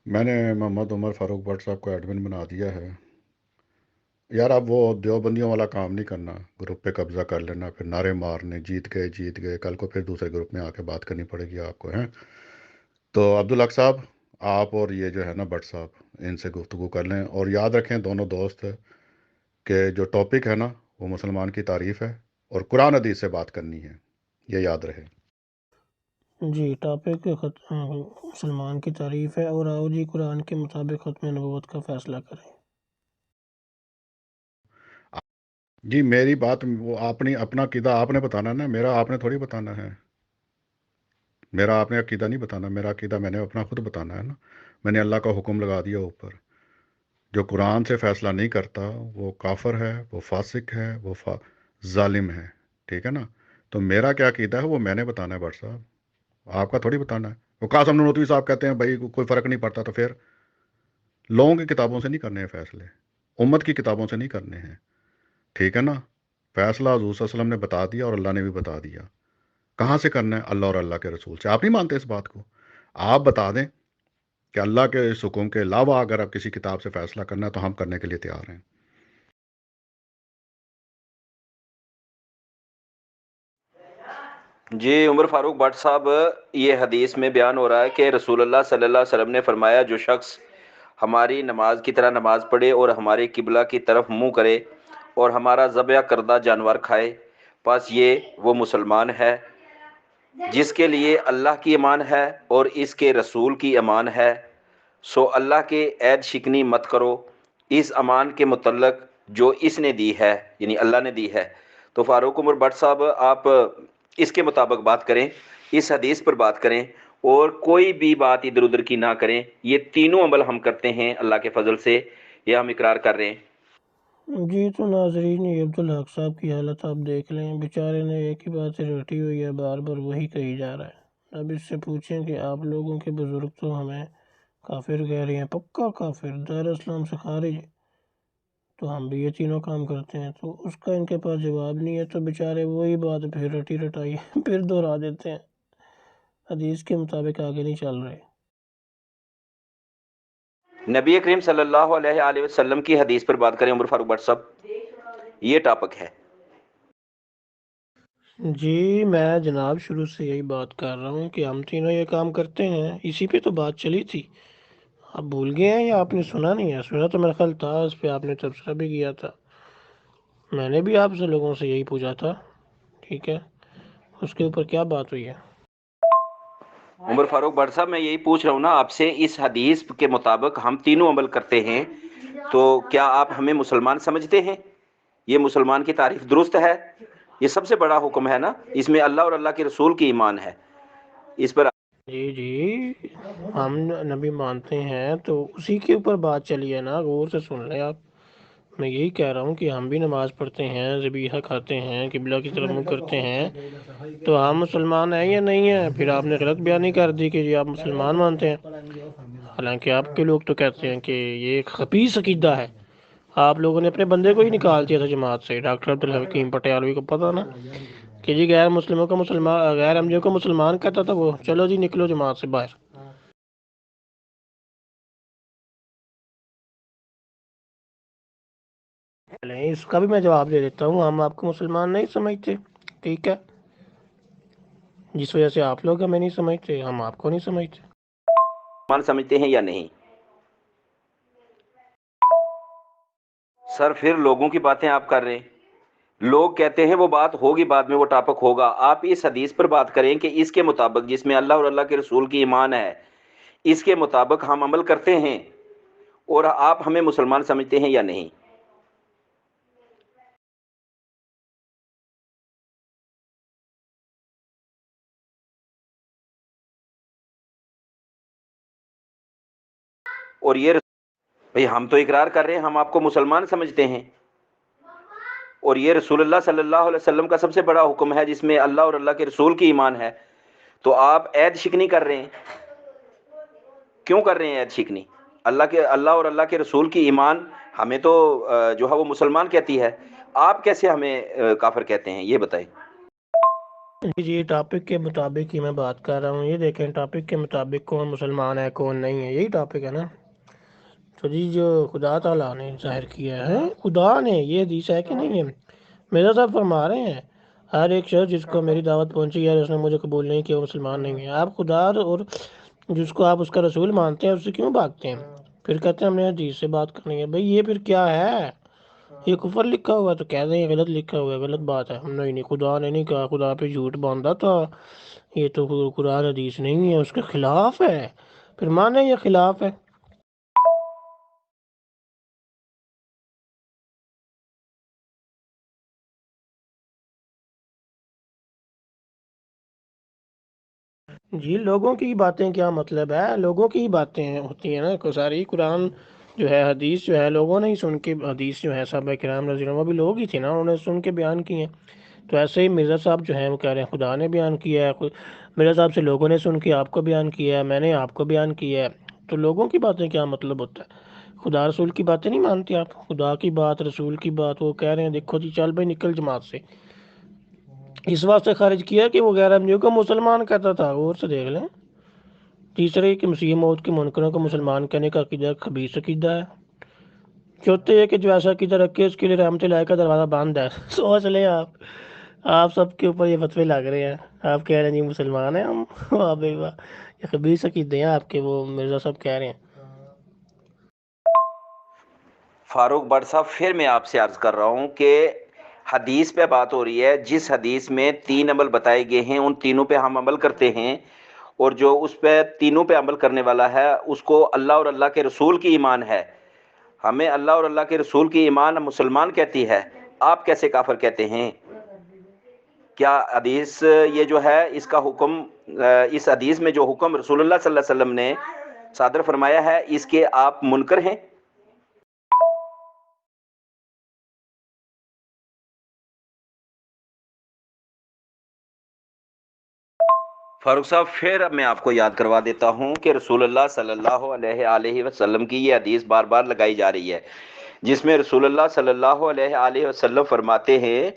میں نے محمد عمر فاروق بٹ صاحب کو ایڈمن بنا دیا ہے یار، اب وہ دیوبندیوں والا کام نہیں کرنا، گروپ پہ قبضہ کر لینا، پھر نعرے مارنے جیت گئے، کل کو پھر دوسرے گروپ میں آ کے بات کرنی پڑے گی آپ کو، ہیں؟ تو عبدالحق صاحب آپ اور یہ جو ہے نا بٹ صاحب ان سے گفتگو کر لیں، اور یاد رکھیں دونوں دوست کہ جو ٹاپک ہے نا وہ مسلمان کی تعریف ہے اور قرآن حدیث سے بات کرنی ہے، یہ یاد رہے۔ جی ٹاپک مسلمان کی تعریف ہے، اور آؤ جی قرآن کے مطابق ختم نبوت کا فیصلہ کریں۔ جی میری بات وہ اپنا عقیدہ آپ نے بتانا نا، میرا آپ نے تھوڑی بتانا ہے، میرا آپ نے عقیدہ نہیں بتانا، میرا عقیدہ میں نے اپنا خود بتانا ہے نا۔ میں نے اللہ کا حکم لگا دیا اوپر، جو قرآن سے فیصلہ نہیں کرتا وہ کافر ہے، وہ فاسق ہے، وہ ظالم ہے، ٹھیک ہے نا۔ تو میرا کیا عقیدہ ہے وہ میں نے بتانا ہے بٹ صاحب، آپ کا تھوڑی بتانا ہے۔ وہ قاسم ننوتوی صاحب کہتے ہیں بھائی کوئی فرق نہیں پڑتا، تو پھر لوگوں کی کتابوں سے نہیں کرنے ہیں فیصلے، امت کی کتابوں سے نہیں کرنے ہیں، ٹھیک ہے نا۔ فیصلہ حضور صلی اللہ علیہ وسلم نے بتا دیا اور اللہ نے بھی بتا دیا، کہاں سے کرنا ہے؟ اللہ اور اللہ کے رسول سے۔ آپ نہیں مانتے اس بات کو؟ آپ بتا دیں کہ اللہ کے اس حکم کے علاوہ اگر آپ کسی کتاب سے فیصلہ کرنا ہے تو ہم کرنے کے لیے تیار ہیں۔ جی عمر فاروق بٹ صاحب، یہ حدیث میں بیان ہو رہا ہے کہ رسول اللہ صلی اللہ علیہ وسلم نے فرمایا جو شخص ہماری نماز کی طرح نماز پڑھے اور ہمارے قبلہ کی طرف منہ کرے اور ہمارا ذبح کردہ جانور کھائے، بس یہ وہ مسلمان ہے جس کے لیے اللہ کی امان ہے اور اس کے رسول کی امان ہے، سو اللہ کے عید شکنی مت کرو اس امان کے متعلق جو اس نے دی ہے، یعنی اللہ نے دی ہے۔ تو فاروق عمر بٹ صاحب، آپ اس کے مطابق بات کریں، اس حدیث پر بات کریں اور کوئی بھی بات ادھر ادھر کی نہ کریں۔ یہ تینوں عمل ہم کرتے ہیں اللہ کے فضل سے، یہ ہم اقرار کر رہے ہیں۔ جی تو ناظرین، یہ عبدالحق صاحب کی حالت آپ دیکھ لیں، بیچارے نے ایک ہی بات سے رٹی ہوئی ہے، بار بار وہی کہی جا رہا ہے۔ اب اس سے پوچھیں کہ آپ لوگوں کے بزرگ تو ہمیں کافر کہہ رہے ہیں، پکا کافر، دار اسلام سے خارج، تو ہم بھی یہ تینوں کام کرتے ہیں، تو اس کا ان کے پاس جواب نہیں ہے، تو بیچارے وہی بات پھر رٹی رٹائی پھر دہرا دیتے ہیں، حدیث کے مطابق آگے نہیں چل رہے۔ نبی کریم صلی اللہ علیہ وآلہ وسلم کی حدیث پر بات کریں عمر فاروق بٹ صاحب، یہ ٹاپک ہے۔ جی میں جناب شروع سے یہی بات کر رہا ہوں کہ ہم تینوں یہ کام کرتے ہیں، اسی پہ تو بات چلی تھی۔ آپ بھول گئے ہیں یا آپ نے سنا نہیں ہے؟ سنا تو میرا خیال تھا، اس پہ آپ نے تبصرہ بھی کیا تھا، میں نے بھی آپ سے لوگوں سے یہی پوچھا تھا، ٹھیک ہے، اس کے اوپر کیا بات ہوئی ہے؟ عمر فاروق بٹ صاحب، میں یہی پوچھ رہا ہوں نا آپ سے، اس حدیث کے مطابق ہم تینوں عمل کرتے ہیں، تو کیا آپ ہمیں مسلمان سمجھتے ہیں؟ یہ مسلمان کی تعریف درست ہے؟ یہ سب سے بڑا حکم ہے نا، اس میں اللہ اور اللہ کے رسول کی ایمان ہے، اس پر جی ہم نبی مانتے ہیں تو اسی کے اوپر بات چلی ہے نا، غور سے سن لیں آپ۔ میں یہی کہہ رہا ہوں کہ ہم بھی نماز پڑھتے ہیں، ذبیحہ کھاتے ہیں، قبلہ کی طرف منہ کرتے ہیں، تو ہم مسلمان ہیں یا نہیں ہیں؟ پھر آپ نے غلط بیانی کر دی کہ جی آپ مسلمان مانتے ہیں، حالانکہ آپ کے لوگ تو کہتے ہیں کہ یہ ایک خبیث عقیدہ ہے۔ آپ لوگوں نے اپنے بندے کو ہی نکال دیا تھا جماعت سے، ڈاکٹر عبدالحکیم پٹیالوی کو پتہ نا کہ جی غیر مسلموں کو مسلمان، غیر احمدیوں کو مسلمان کہتا تھا وہ، چلو جی نکلو جماعت سے باہر۔ اس کا بھی میں جواب دے دیتا ہوں، ہم آپ کو مسلمان نہیں سمجھتے، ٹھیک ہے، جس وجہ سے آپ لوگ ہمیں نہیں سمجھتے، ہم آپ کو نہیں سمجھتے۔ مسلمان سمجھتے ہیں یا نہیں؟ سر پھر لوگوں کی باتیں آپ کر رہے ہیں، لوگ کہتے ہیں وہ بات ہوگی بعد میں، وہ ٹاپک ہوگا، آپ اس حدیث پر بات کریں کہ اس کے مطابق جس میں اللہ اور اللہ کے رسول کی ایمان ہے، اس کے مطابق ہم عمل کرتے ہیں، اور آپ ہمیں مسلمان سمجھتے ہیں یا نہیں؟ اور یہ بھئی ہم تو اقرار کر رہے ہیں ہم آپ کو مسلمان سمجھتے ہیں، اور یہ رسول اللہ صلی اللہ علیہ وسلم کا سب سے بڑا حکم ہے جس میں اللہ اور اللہ کے رسول کی ایمان ہے، تو آپ عید شکنی کر رہے ہیں، کیوں کر رہے ہیں عید شکنی؟ اللہ اور اللہ کے رسول کی ایمان ہمیں تو جو ہے وہ مسلمان کہتی ہے، آپ کیسے ہمیں کافر کہتے ہیں، یہ بتائیں۔ جی ٹاپک کے مطابق ہی میں بات کر رہا ہوں، یہ دیکھیں ٹاپک کے مطابق کون مسلمان ہے کون نہیں ہے، یہی ٹاپک ہے نا۔ تو جی جو خدا تعالیٰ نے ظاہر کیا ہے، خدا نے، یہ حدیث ہے کہ نہیں ہے، میرا صاحب فرما رہے ہیں ہر ایک شخص جس کو میری دعوت پہنچی ہے اس نے مجھے قبول نہیں کیا وہ مسلمان نہیں ہے۔ آپ خدا اور جس کو آپ اس کا رسول مانتے ہیں اس سے کیوں بھاگتے ہیں؟ پھر کہتے ہیں ہم نے حدیث سے بات کرنی ہے، بھئی یہ پھر کیا ہے؟ یہ کفر لکھا ہوا ہے تو کہہ دیں یہ غلط لکھا ہوا ہے، غلط بات ہے. نہیں خدا نے نہیں کہا، خدا پہ جھوٹ باندھا تھا، یہ تو قرآن حدیث نہیں ہے، اس کے خلاف ہے. پھر مانے یہ خلاف ہے. جی لوگوں کی باتیں کیا مطلب ہے؟ لوگوں کی باتیں ہوتی ہیں نا کو ساری. قرآن جو ہے، حدیث جو ہے، لوگوں نے ہی سن کے، حدیث جو ہے صحابہ کرام رضی اللہ عنہم وہ بھی لوگ ہی تھے نا، انہوں نے سن کے بیان کیے ہیں. تو ایسے ہی مرزا صاحب جو ہیں وہ کہہ رہے ہیں خدا نے بیان کیا ہے، مرزا صاحب سے لوگوں نے سن کے آپ کو بیان کیا ہے، میں نے آپ کو بیان کیا ہے. تو لوگوں کی باتیں کیا مطلب ہوتا ہے؟ خدا رسول کی باتیں نہیں مانتے آپ؟ خدا کی بات، رسول کی بات، وہ کہہ رہے ہیں دیکھو جی چل بھائی نکل جماعت سے. اس واسطے خارج کیا کہ وہ غیر احمدیوں کو مسلمان کہتا تھا. اور سے دیکھ لیں. تیسرے کہ مسیح موعود کے منکروں کو مسلمان کہنے کا عقیدہ خبیث عقیدہ ہے. چوتھے یہ کہ جو ایسا عقیدہ رکھے اس کے لیے رحمت اللہ کا دروازہ بند ہے. سوچ لیں آپ سب کے اوپر یہ فتوے لگ رہے ہیں. آپ کہہ رہے ہیں جی مسلمان ہیں ہم. واہ بھائی واہ، یہ خبیث عقیدے ہیں آپ کے، وہ مرزا صاحب کہہ رہے ہیں. فاروق بٹ صاحب پھر میں آپ سے عرض کر رہا ہوں کہ حدیث پہ بات ہو رہی ہے، جس حدیث میں 3 عمل بتائے گئے ہیں ان تینوں پہ ہم عمل کرتے ہیں، اور جو اس پہ تینوں پہ عمل کرنے والا ہے اس کو اللہ اور اللہ کے رسول کی ایمان ہے. ہمیں اللہ اور اللہ کے رسول کی ایمان مسلمان کہتی ہے، آپ کیسے کافر کہتے ہیں؟ کیا حدیث یہ جو ہے اس کا حکم، اس حدیث میں جو حکم رسول اللہ صلی اللہ علیہ وسلم نے صادر فرمایا ہے اس کے آپ منکر ہیں؟ فاروق صاحب پھر اب میں آپ کو یاد کروا دیتا ہوں کہ رسول اللہ صلی اللہ علیہ وسلم کی یہ حدیث بار بار لگائی جا رہی ہے، جس میں رسول اللہ صلی اللہ علیہ وسلم فرماتے ہیں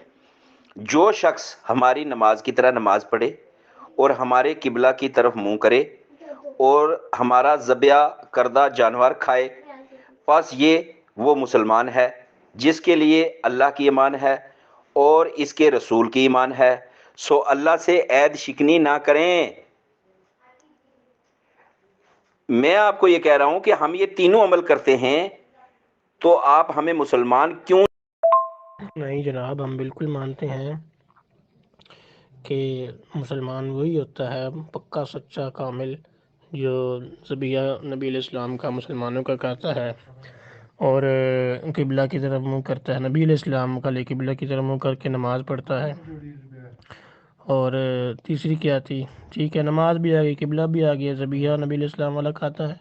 جو شخص ہماری نماز کی طرح نماز پڑھے اور ہمارے قبلہ کی طرف منہ کرے اور ہمارا ذبح کردہ جانور کھائے، پس یہ وہ مسلمان ہے جس کے لیے اللہ کی ایمان ہے اور اس کے رسول کی ایمان ہے، سو اللہ سے عہد شکنی نہ کریں. میں آپ کو یہ کہہ رہا ہوں کہ ہم یہ تینوں عمل کرتے ہیں تو آپ ہمیں مسلمان کیوں؟ نہیں جناب، ہم بالکل مانتے ہیں کہ مسلمان وہی ہوتا ہے پکا سچا کامل جو ذبیحہ نبی علیہ السلام کا مسلمانوں کا کرتا ہے اور قبلہ کی طرف منہ کرتا ہے. نبی علیہ السلام کا لے قبلہ کی طرف منہ کر کے نماز پڑھتا ہے. اور تیسری کیا تھی؟ ٹھیک ہے نماز بھی آ گئی، قبلہ بھی آ گیا، ذبیحہ نبی علیہ السلام والا کھاتا ہے.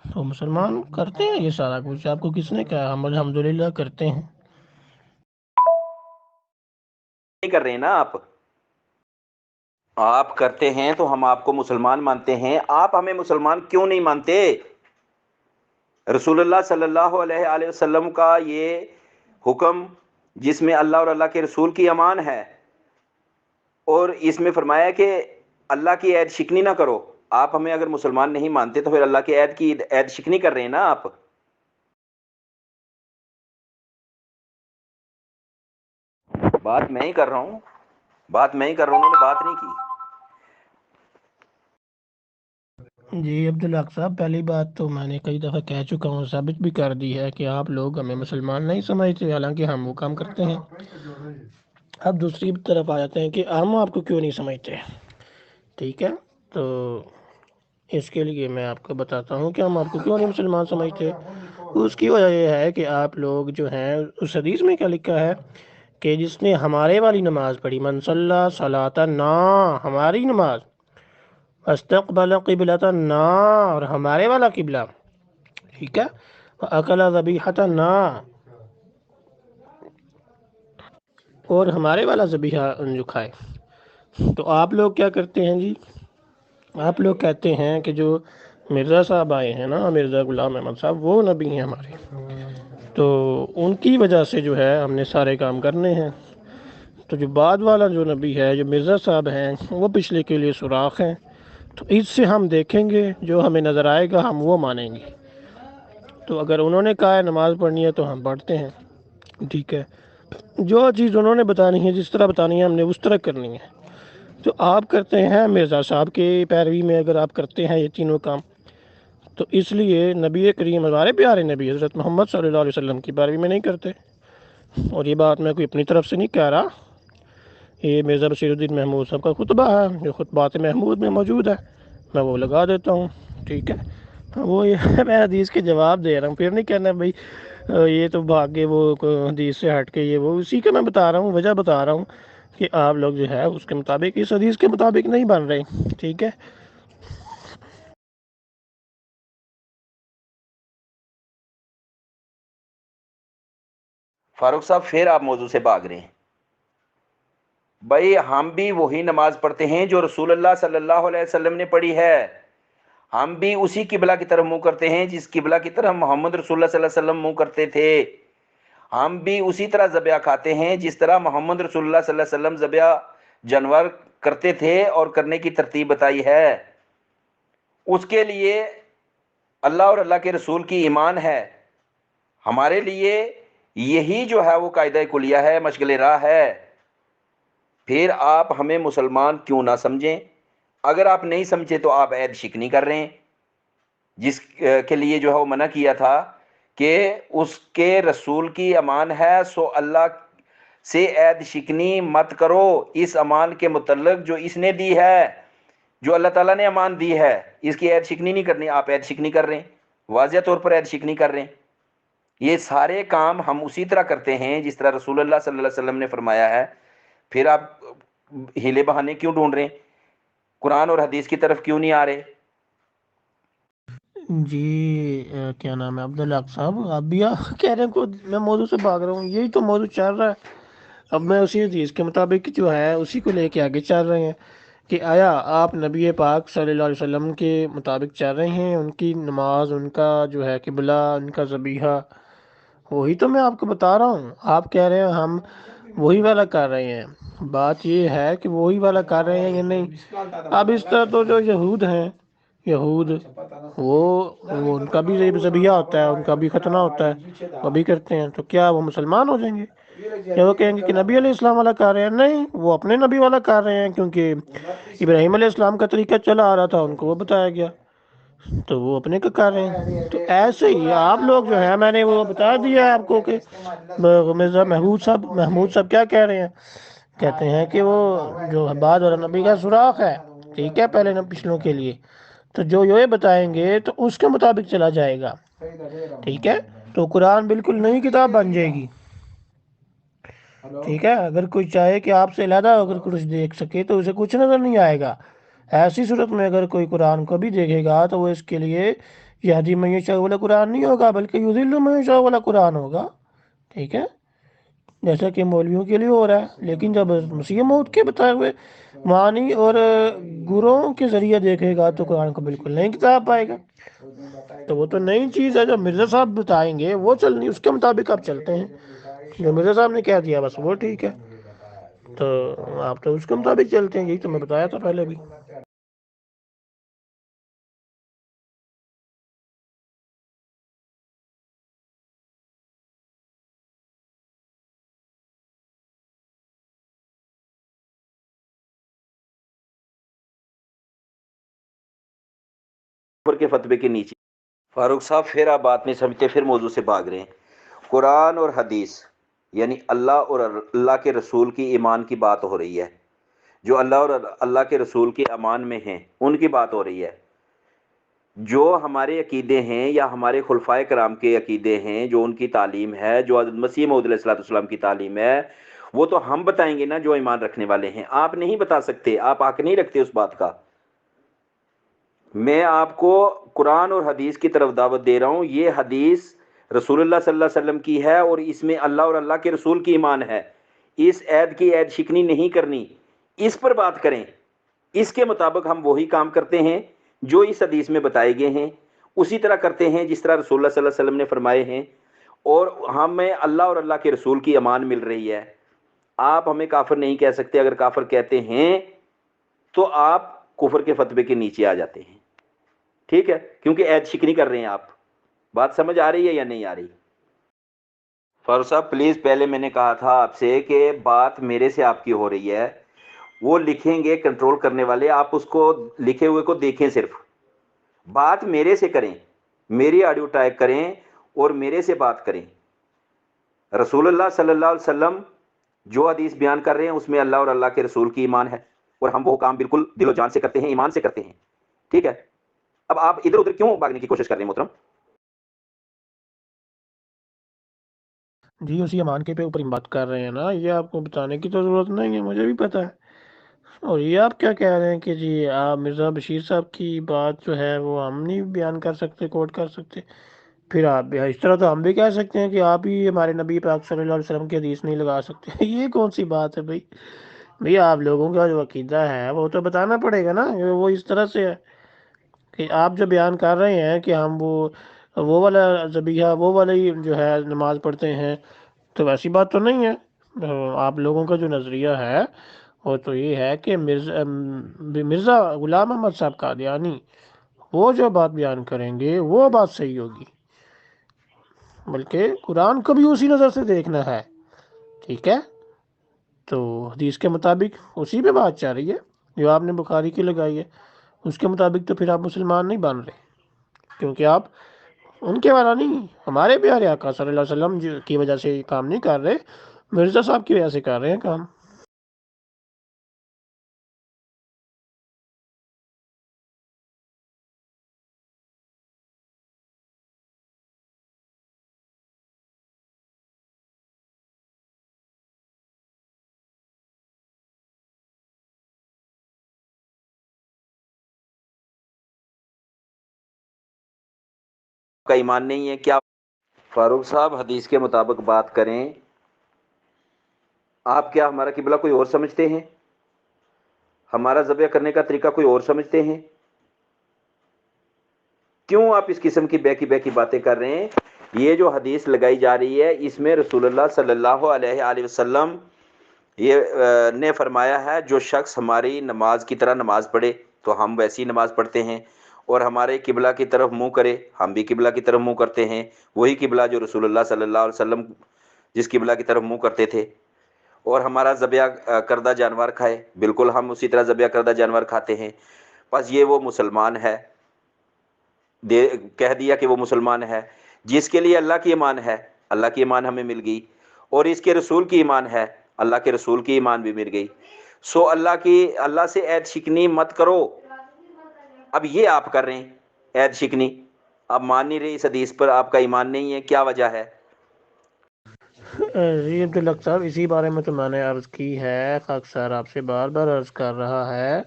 تو مسلمان کرتے ہیں یہ سارا کچھ. آپ کو کس نے کہا؟ ہم الحمدللہ کرتے ہیں. نہیں کر رہے ہیں نا آپ کرتے ہیں تو ہم آپ کو مسلمان مانتے ہیں. آپ ہمیں مسلمان کیوں نہیں مانتے؟ رسول اللہ صلی اللہ علیہ وسلم کا یہ حکم جس میں اللہ اور اللہ کے رسول کی امان ہے اور اس میں فرمایا کہ اللہ کی عہد شکنی نہ کرو، آپ ہمیں اگر مسلمان نہیں مانتے تو پھر اللہ کے عہد کی عہد شکنی کر رہے ہیں نا آپ. بات میں ہی کر رہا ہوں، انہوں نے بات نہیں کی. جی عبدالحق صاحب، پہلی بات تو میں نے کئی دفعہ کہہ چکا ہوں، ثابت بھی کر دی ہے کہ آپ لوگ ہمیں مسلمان نہیں سمجھتے، حالانکہ ہم وہ کام کرتے ہیں. اب دوسری طرف آ جاتے ہیں کہ ہم آپ کو کیوں نہیں سمجھتے. ٹھیک ہے، تو اس کے لیے میں آپ کو بتاتا ہوں کہ ہم آپ کو کیوں نہیں مسلمان سمجھتے. اس کی وجہ یہ ہے کہ آپ لوگ جو ہیں، اس حدیث میں کیا لکھا ہے کہ جس نے ہمارے والی نماز پڑھی، من صلی صلاتنا، ہماری نماز، استقبل قبلتنا، اور ہمارے والا قبلہ، ٹھیک ہے، اکل ذبیحتنا، اور ہمارے والا ذبیحہ جو کھائے. تو آپ لوگ کیا کرتے ہیں جی؟ آپ لوگ کہتے ہیں کہ جو مرزا صاحب آئے ہیں نا، مرزا غلام احمد صاحب، وہ نبی ہیں ہمارے، تو ان کی وجہ سے جو ہے ہم نے سارے کام کرنے ہیں. تو جو بعد والا جو نبی ہے، جو مرزا صاحب ہیں، وہ پچھلے کے لیے سوراخ ہیں. تو اس سے ہم دیکھیں گے، جو ہمیں نظر آئے گا ہم وہ مانیں گے. تو اگر انہوں نے کہا ہے نماز پڑھنی ہے تو ہم پڑھتے ہیں. ٹھیک ہے، جو چیز انہوں نے بتانی ہے، جس طرح بتانی ہے ہم نے اس طرح کرنی ہے. تو آپ کرتے ہیں مرزا صاحب کے پیروی میں، اگر آپ کرتے ہیں یہ تینوں کام، تو اس لیے نبی کریم، ہمارے پیارے نبی حضرت محمد صلی اللہ علیہ وسلم کی پیروی میں نہیں کرتے. اور یہ بات میں کوئی اپنی طرف سے نہیں کہہ رہا، یہ مرزا بشیر الدین محمود صاحب کا خطبہ ہے جو خطبات محمود میں موجود ہے، میں وہ لگا دیتا ہوں، ٹھیک ہے۔ وہ یہ میں حدیث کے جواب دے رہا ہوں، پھر نہیں کہنا بھائی یہ تو بھاگے وہ حدیث سے ہٹ کے، یہ وہ اسی کا میں بتا رہا ہوں، وجہ بتا رہا ہوں کہ آپ لوگ جو ہے اس کے مطابق، اس حدیث کے مطابق نہیں بن رہے، ٹھیک ہے۔ فاروق صاحب پھر آپ موضوع سے بھاگ رہے ہیں۔ بھائی ہم بھی وہی نماز پڑھتے ہیں جو رسول اللہ صلی اللہ علیہ وسلم نے پڑھی ہے، ہم بھی اسی قبلہ کی طرف منہ کرتے ہیں جس قبلہ کی طرف محمد رسول اللہ صلی اللہ علیہ وسلم منہ کرتے تھے، ہم بھی اسی طرح ذبیحہ کھاتے ہیں جس طرح محمد رسول اللہ صلی اللہ علیہ وسلم ذبیحہ جانور کرتے تھے اور کرنے کی ترتیب بتائی ہے۔ اس کے لیے اللہ اور اللہ کے رسول کی ایمان ہے، ہمارے لیے یہی جو ہے وہ قاعدہ کلیہ ہے، مشغل راہ ہے۔ پھر آپ ہمیں مسلمان کیوں نہ سمجھیں؟ اگر آپ نہیں سمجھے تو آپ عید شکنی کر رہے ہیں، جس کے لیے جو ہے وہ منع کیا تھا کہ اس کے رسول کی امان ہے سو اللہ سے عید شکنی مت کرو، اس امان کے متعلق جو اس نے دی ہے، جو اللہ تعالیٰ نے امان دی ہے، اس کی عید شکنی نہیں کرنی، آپ عید شکنی کر رہے ہیں، واضح طور پر عید شکنی کر رہے ہیں۔ یہ سارے کام ہم اسی طرح کرتے ہیں جس طرح رسول اللہ صلی اللہ علیہ وسلم نے فرمایا ہے، پھر آپ ہیلے بہانے کیوں ڈھونڈ رہے ہیں؟ قرآن اور حدیث کی طرف کیوں نہیں آ رہے؟ جی کیا نام ہے عبداللہ صاحب، آپ بھی کہہ رہے ہیں کو میں موضوع سے بھاگ رہا ہوں، یہی تو موضوع چل رہا ہے، اب میں اسی حدیث کے مطابق جو ہے اسی کو لے کے آگے چل رہے ہیں کہ آیا آپ نبی پاک صلی اللہ علیہ وسلم کے مطابق چل رہے ہیں، ان کی نماز، ان کا جو ہے قبلہ، ان کا ذبیحہ، وہی تو میں آپ کو بتا رہا ہوں۔ آپ کہہ رہے ہیں ہم وہی والا کر رہے ہیں، بات یہ ہے کہ وہی والا کر رہے ہیں یا نہیں۔ اب اس طرح تو جو یہود ہیں، یہود وہ ان کا بھی ذبیحہ ہوتا ہے، ان کا بھی ختنہ ہوتا ہے، وہ بھی کرتے ہیں، تو کیا وہ مسلمان ہو جائیں گے؟ کیا وہ کہیں گے کہ نبی علیہ السلام والا کر رہے ہیں؟ نہیں، وہ اپنے نبی والا کر رہے ہیں، کیونکہ ابراہیم علیہ السلام کا طریقہ چلا آ رہا تھا، ان کو وہ بتایا گیا، تو وہ اپنے کا کر رہے ہیں۔ تو ایسے ہی آپ لوگ جو ہے، میں نے وہ بتا دیا ہے آپ کو کہ مرزا محمود صاحب کیا کہہ رہے ہیں، کہتے ہیں کہ وہ جو بعد والا نبی کا سراغ ہے، ٹھیک ہے، پہلے پچھلوں کے لیے، تو جو یہ بتائیں گے تو اس کے مطابق چلا جائے گا، ٹھیک ہے۔ تو قرآن بالکل نئی کتاب بن جائے گی، ٹھیک ہے۔ اگر کوئی چاہے کہ آپ سے علیحدہ اگر کچھ دیکھ سکے تو اسے کچھ نظر نہیں آئے گا، ایسی صورت میں اگر کوئی قرآن کو بھی دیکھے گا تو وہ اس کے لیے یہدی من یشاء والا قرآن نہیں ہوگا، بلکہ یضل من یشاء والا قرآن ہوگا، ٹھیک ہے، جیسا کہ مولویوں کے لیے ہو رہا ہے۔ لیکن جب مسیح موعود کے بتائے ہوئے معنی اور گروہوں کے ذریعے دیکھے گا تو قرآن کو بالکل نئی کتاب پائے گا، تو وہ تو نئی چیز ہے، جو مرزا صاحب بتائیں گے وہ چلنی، اس کے مطابق آپ چلتے ہیں، جو مرزا صاحب نے کہہ دیا بس وہ ٹھیک ہے، تو آپ تو اس کے مطابق چلتے ہیں، یہی تو میں بتایا تھا پہلے بھی۔ اوپر کے فتوے کے نیچے فاروق صاحب پھر آپ بات نہیں سمجھتے، پھر موضوع سے بھاگ رہے ہیں۔ قرآن اور حدیث یعنی اللہ اور اللہ کے رسول کی ایمان کی بات ہو رہی ہے، جو اللہ اور اللہ کے رسول کے امان میں ہیں ان کی بات ہو رہی ہے۔ جو ہمارے عقیدے ہیں یا ہمارے خلفائے کرام کے عقیدے ہیں، جو ان کی تعلیم ہے، جو حضرت مسیح موعود علیہ السلام کی تعلیم ہے، وہ تو ہم بتائیں گے نا جو ایمان رکھنے والے ہیں، آپ نہیں بتا سکتے، آپ حق نہیں رکھتے اس بات کا۔ میں آپ کو قرآن اور حدیث کی طرف دعوت دے رہا ہوں، یہ حدیث رسول اللہ صلی اللہ علیہ وسلم کی ہے اور اس میں اللہ اور اللہ کے رسول کی ایمان ہے، اس عید کی عید شکنی نہیں کرنی، اس پر بات کریں، اس کے مطابق ہم وہی کام کرتے ہیں جو اس حدیث میں بتائے گئے ہیں، اسی طرح کرتے ہیں جس طرح رسول اللہ صلی اللہ علیہ وسلم نے فرمائے ہیں، اور ہمیں اللہ اور اللہ کے رسول کی امان مل رہی ہے۔ آپ ہمیں کافر نہیں کہہ سکتے، اگر کافر کہتے ہیں تو آپ کفر کے فتوے کے نیچے آ جاتے ہیں، ٹھیک ہے، کیونکہ عید شکنی کر رہے ہیں آپ۔ بات سمجھ آ رہی ہے یا نہیں آ رہی؟ فاروق صاحب پلیز، پہلے میں نے کہا تھا آپ سے کہ بات میرے سے آپ کی ہو رہی ہے، وہ لکھیں گے کنٹرول کرنے والے، آپ اس کو لکھے ہوئے کو دیکھیں، صرف بات میرے سے کریں، میری آڈیو ٹائپ کریں اور میرے سے بات کریں، رسول اللہ صلی اللہ علیہ وسلم جو حدیث بیان کر رہے ہیں اس میں اللہ اور اللہ کے رسول کی ایمان ہے، اور ہم وہ کام بالکل دل و جان سے کرتے ہیں، ایمان سے کرتے ہیں، ٹھیک ہے؟ اب آپ ادھر ادھر کیوں بھاگنے کی کوشش کر رہے ہیں محترم؟ جی اسی ایمان کے پہ اوپر بات کر رہے ہیں نا، یہ آپ کو بتانے کی تو ضرورت نہیں ہے، مجھے بھی پتہ ہے۔ اور یہ آپ کیا کہہ رہے ہیں کہ جی آپ مرزا بشیر صاحب کی بات جو ہے وہ ہم نہیں بیان کر سکتے، کوٹ کر سکتے؟ پھر آپ بھی اس طرح تو ہم بھی کہہ سکتے ہیں کہ آپ ہی ہمارے نبی پاک صلی اللہ علیہ وسلم کی حدیث نہیں لگا سکتے۔ یہ کون سی بات ہے بھائی؟ آپ لوگوں کا جو عقیدہ ہے وہ تو بتانا پڑے گا نا، وہ اس طرح سے ہے کہ آپ جو بیان کر رہے ہیں کہ ہم وہ والا ذبیحہ وہ والی جو ہے نماز پڑھتے ہیں، تو ویسی بات تو نہیں ہے۔ آپ لوگوں کا جو نظریہ ہے وہ تو یہ ہے کہ مرزا غلام احمد صاحب قادیانی وہ جو بات بیان کریں گے وہ بات صحیح ہوگی، بلکہ قرآن کو بھی اسی نظر سے دیکھنا ہے، ٹھیک ہے؟ تو حدیث کے مطابق اسی پہ بات چل رہی ہے جو آپ نے بخاری کی لگائی ہے، اس کے مطابق تو پھر آپ مسلمان نہیں بن رہے، کیونکہ آپ ان کے والا نہیں، ہمارے پیارے آقا صلی اللہ علیہ وسلم کی وجہ سے یہ کام نہیں کر رہے، مرزا صاحب کی وجہ سے کر رہے ہیں کام۔ کا ایمان نہیں ہے کیا؟ فاروق صاحب حدیث کے مطابق بات کریں، آپ کیا ہمارا قبلہ کوئی اور سمجھتے ہیں؟ ہمارا ذبح کرنے کا طریقہ کوئی اور سمجھتے ہیں؟ کیوں آپ اس قسم کی بے کی باتیں کر رہے ہیں؟ یہ جو حدیث لگائی جا رہی ہے اس میں رسول اللہ صلی اللہ علیہ وسلم یہ نے فرمایا ہے جو شخص ہماری نماز کی طرح نماز پڑھے تو ہم ویسی نماز پڑھتے ہیں، اور ہمارے قبلہ کی طرف منہ کرے ہم بھی قبلہ کی طرف منہ کرتے ہیں، وہی قبلہ جو رسول اللہ صلی اللہ علیہ وسلم جس قبلہ کی طرف منہ کرتے تھے، اور ہمارا ذبح کردہ جانور کھائے بالکل ہم اسی طرح ذبح کردہ جانور کھاتے ہیں، بس یہ وہ مسلمان ہے، کہہ دیا کہ وہ مسلمان ہے۔ جس کے لیے اللہ کی ایمان ہے، اللہ کی ایمان ہمیں مل گئی، اور اس کے رسول کی ایمان ہے، اللہ کے رسول کی ایمان بھی مل گئی، سو اللہ سے عہد شکنی مت کرو۔ اب یہ آپ کر رہے ہیں عہد شکنی، آپ مان نہیں رہے، اس حدیث پر آپ کا ایمان نہیں ہے، کیا وجہ ہے؟ جی عبدالحق صاحب اسی بارے میں تو میں نے عرض کی ہے، خاک سار آپ سے بار بار عرض کر رہا ہے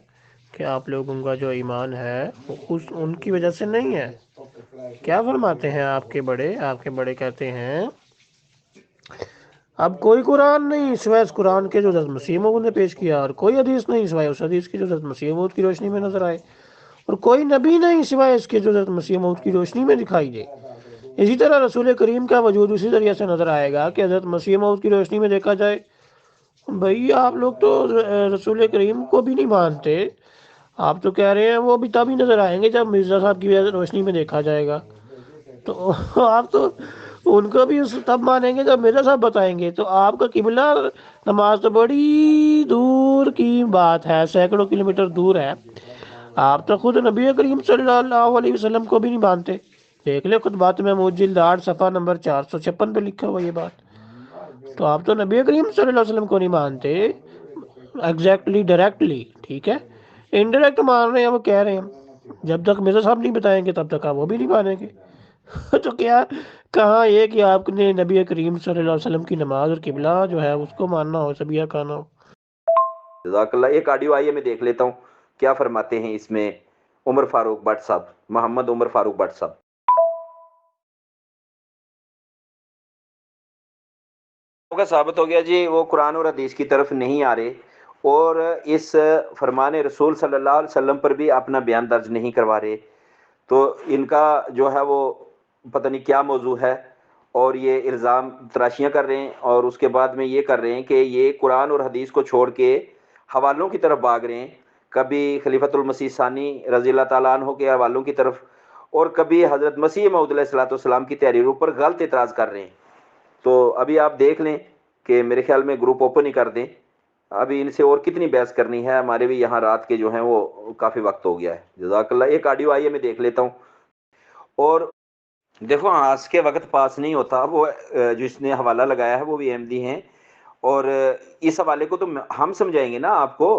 کہ آپ لوگوں کا جو ایمان ہے وہ ان کی وجہ سے نہیں ہے۔ کیا فرماتے ہیں آپ کے بڑے کہتے ہیں اب کوئی قرآن نہیں سوائے اس قرآن کے جو حضرت مسیح موعود نے پیش کیا، اور کوئی حدیث نہیں سوائے اس حدیث کی جو حضرت مسیح موعود کی روشنی میں نظر آئے، اور کوئی نبی نہیں سوائے اس کے جو حضرت مسیح موعود کی روشنی میں دکھائی دے۔ اسی طرح رسول کریم کا وجود اسی ذریعے سے نظر آئے گا کہ حضرت مسیح موعود کی روشنی میں دیکھا جائے۔ بھئی آپ لوگ تو رسول کریم کو بھی نہیں مانتے، آپ تو کہہ رہے ہیں وہ بھی تب ہی نظر آئیں گے جب مرزا صاحب کی روشنی میں دیکھا جائے گا، تو آپ تو ان کو بھی تب مانیں گے جب مرزا صاحب بتائیں گے۔ تو آپ کا قبلہ نماز تو بڑی دور کی بات ہے، سینکڑوں کلومیٹر دور ہے، آپ تو خود نبی کریم صلی اللہ علیہ وسلم کو بھی نہیں مانتے۔ دیکھ لیں خطبات محمود جلد 8 صفحہ نمبر 456 پہ لکھا ہوا یہ بات۔ تو آپ تو نبی کریم صلی اللہ علیہ وسلم کو نہیں مانتے ایگزیکٹلی ڈائریکٹلی، ٹھیک ہے؟ انڈائریکٹ مان رہے ہیں، وہ کہہ رہے ہیں جب تک مرزا صاحب نہیں بتائیں گے تب تک آپ وہ بھی نہیں مانیں گے۔ تو کیا کہاں یہ کہ آپ نے نبی کریم صلی اللہ علیہ وسلم کی نماز اور قبلہ جو ہے اس کو ماننا ہو، ذبیحہ کھانا ہو؟ جزاک اللہ۔ ایک آڈیو آئیے میں دیکھ لیتا ہوں کیا فرماتے ہیں اس میں عمر فاروق بٹ صاحب، محمد عمر فاروق بٹ صاحب۔ کا ثابت ہو گیا جی وہ قرآن اور حدیث کی طرف نہیں آ رہے، اور اس فرمان رسول صلی اللہ علیہ وسلم پر بھی اپنا بیان درج نہیں کروا رہے، تو ان کا جو ہے وہ پتہ نہیں کیا موضوع ہے، اور یہ الزام تراشیاں کر رہے ہیں، اور اس کے بعد میں یہ کر رہے ہیں کہ یہ قرآن اور حدیث کو چھوڑ کے حوالوں کی طرف بھاگ رہے ہیں، کبھی خلیفۃ المسیح ثانی رضی اللہ تعالیٰ عنہ کے حوالوں کی طرف، اور کبھی حضرت مسیح موعود علیہ السلام کی تحریروں پر غلط اعتراض کر رہے ہیں۔ تو ابھی آپ دیکھ لیں کہ میرے خیال میں گروپ اوپن ہی کر دیں، ابھی ان سے اور کتنی بحث کرنی ہے، ہمارے بھی یہاں رات کے جو ہیں وہ کافی وقت ہو گیا ہے۔ جزاک اللہ۔ ایک آڈیو آئیے میں دیکھ لیتا ہوں، اور دیکھو آج کے وقت پاس نہیں ہوتا، وہ جس نے حوالہ لگایا ہے وہ بھی احمدی ہیں، اور اس حوالے کو تو ہم سمجھائیں گے نا آپ کو،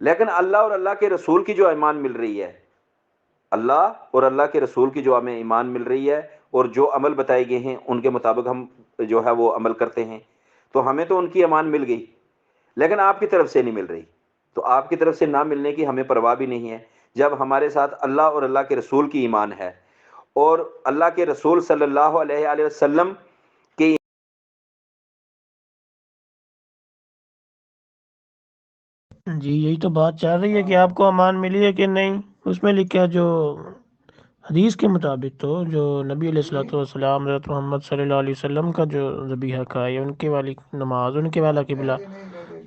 لیکن اللہ اور اللہ کے رسول کی جو ایمان مل رہی ہے، اللہ اور اللہ کے رسول کی جو ہمیں ایمان مل رہی ہے اور جو عمل بتائے گئے ہیں ان کے مطابق ہم جو ہے وہ عمل کرتے ہیں، تو ہمیں تو ان کی ایمان مل گئی، لیکن آپ کی طرف سے نہیں مل رہی، تو آپ کی طرف سے نہ ملنے کی ہمیں پرواہ بھی نہیں ہے جب ہمارے ساتھ اللہ اور اللہ کے رسول کی ایمان ہے اور اللہ کے رسول صلی اللہ علیہ وآلہ وسلم کے جی یہی تو بات چل رہی ہے کہ آپ کو امان ملی ہے کہ نہیں. اس میں لکھا ہے جو حدیث کے مطابق تو جو نبی علیہ الصلوۃ والسلام حضرت محمد صلی اللہ علیہ وسلم کا جو ذبیحہ کا ہے، ان کے والی نماز، ان کے والا قبلہ،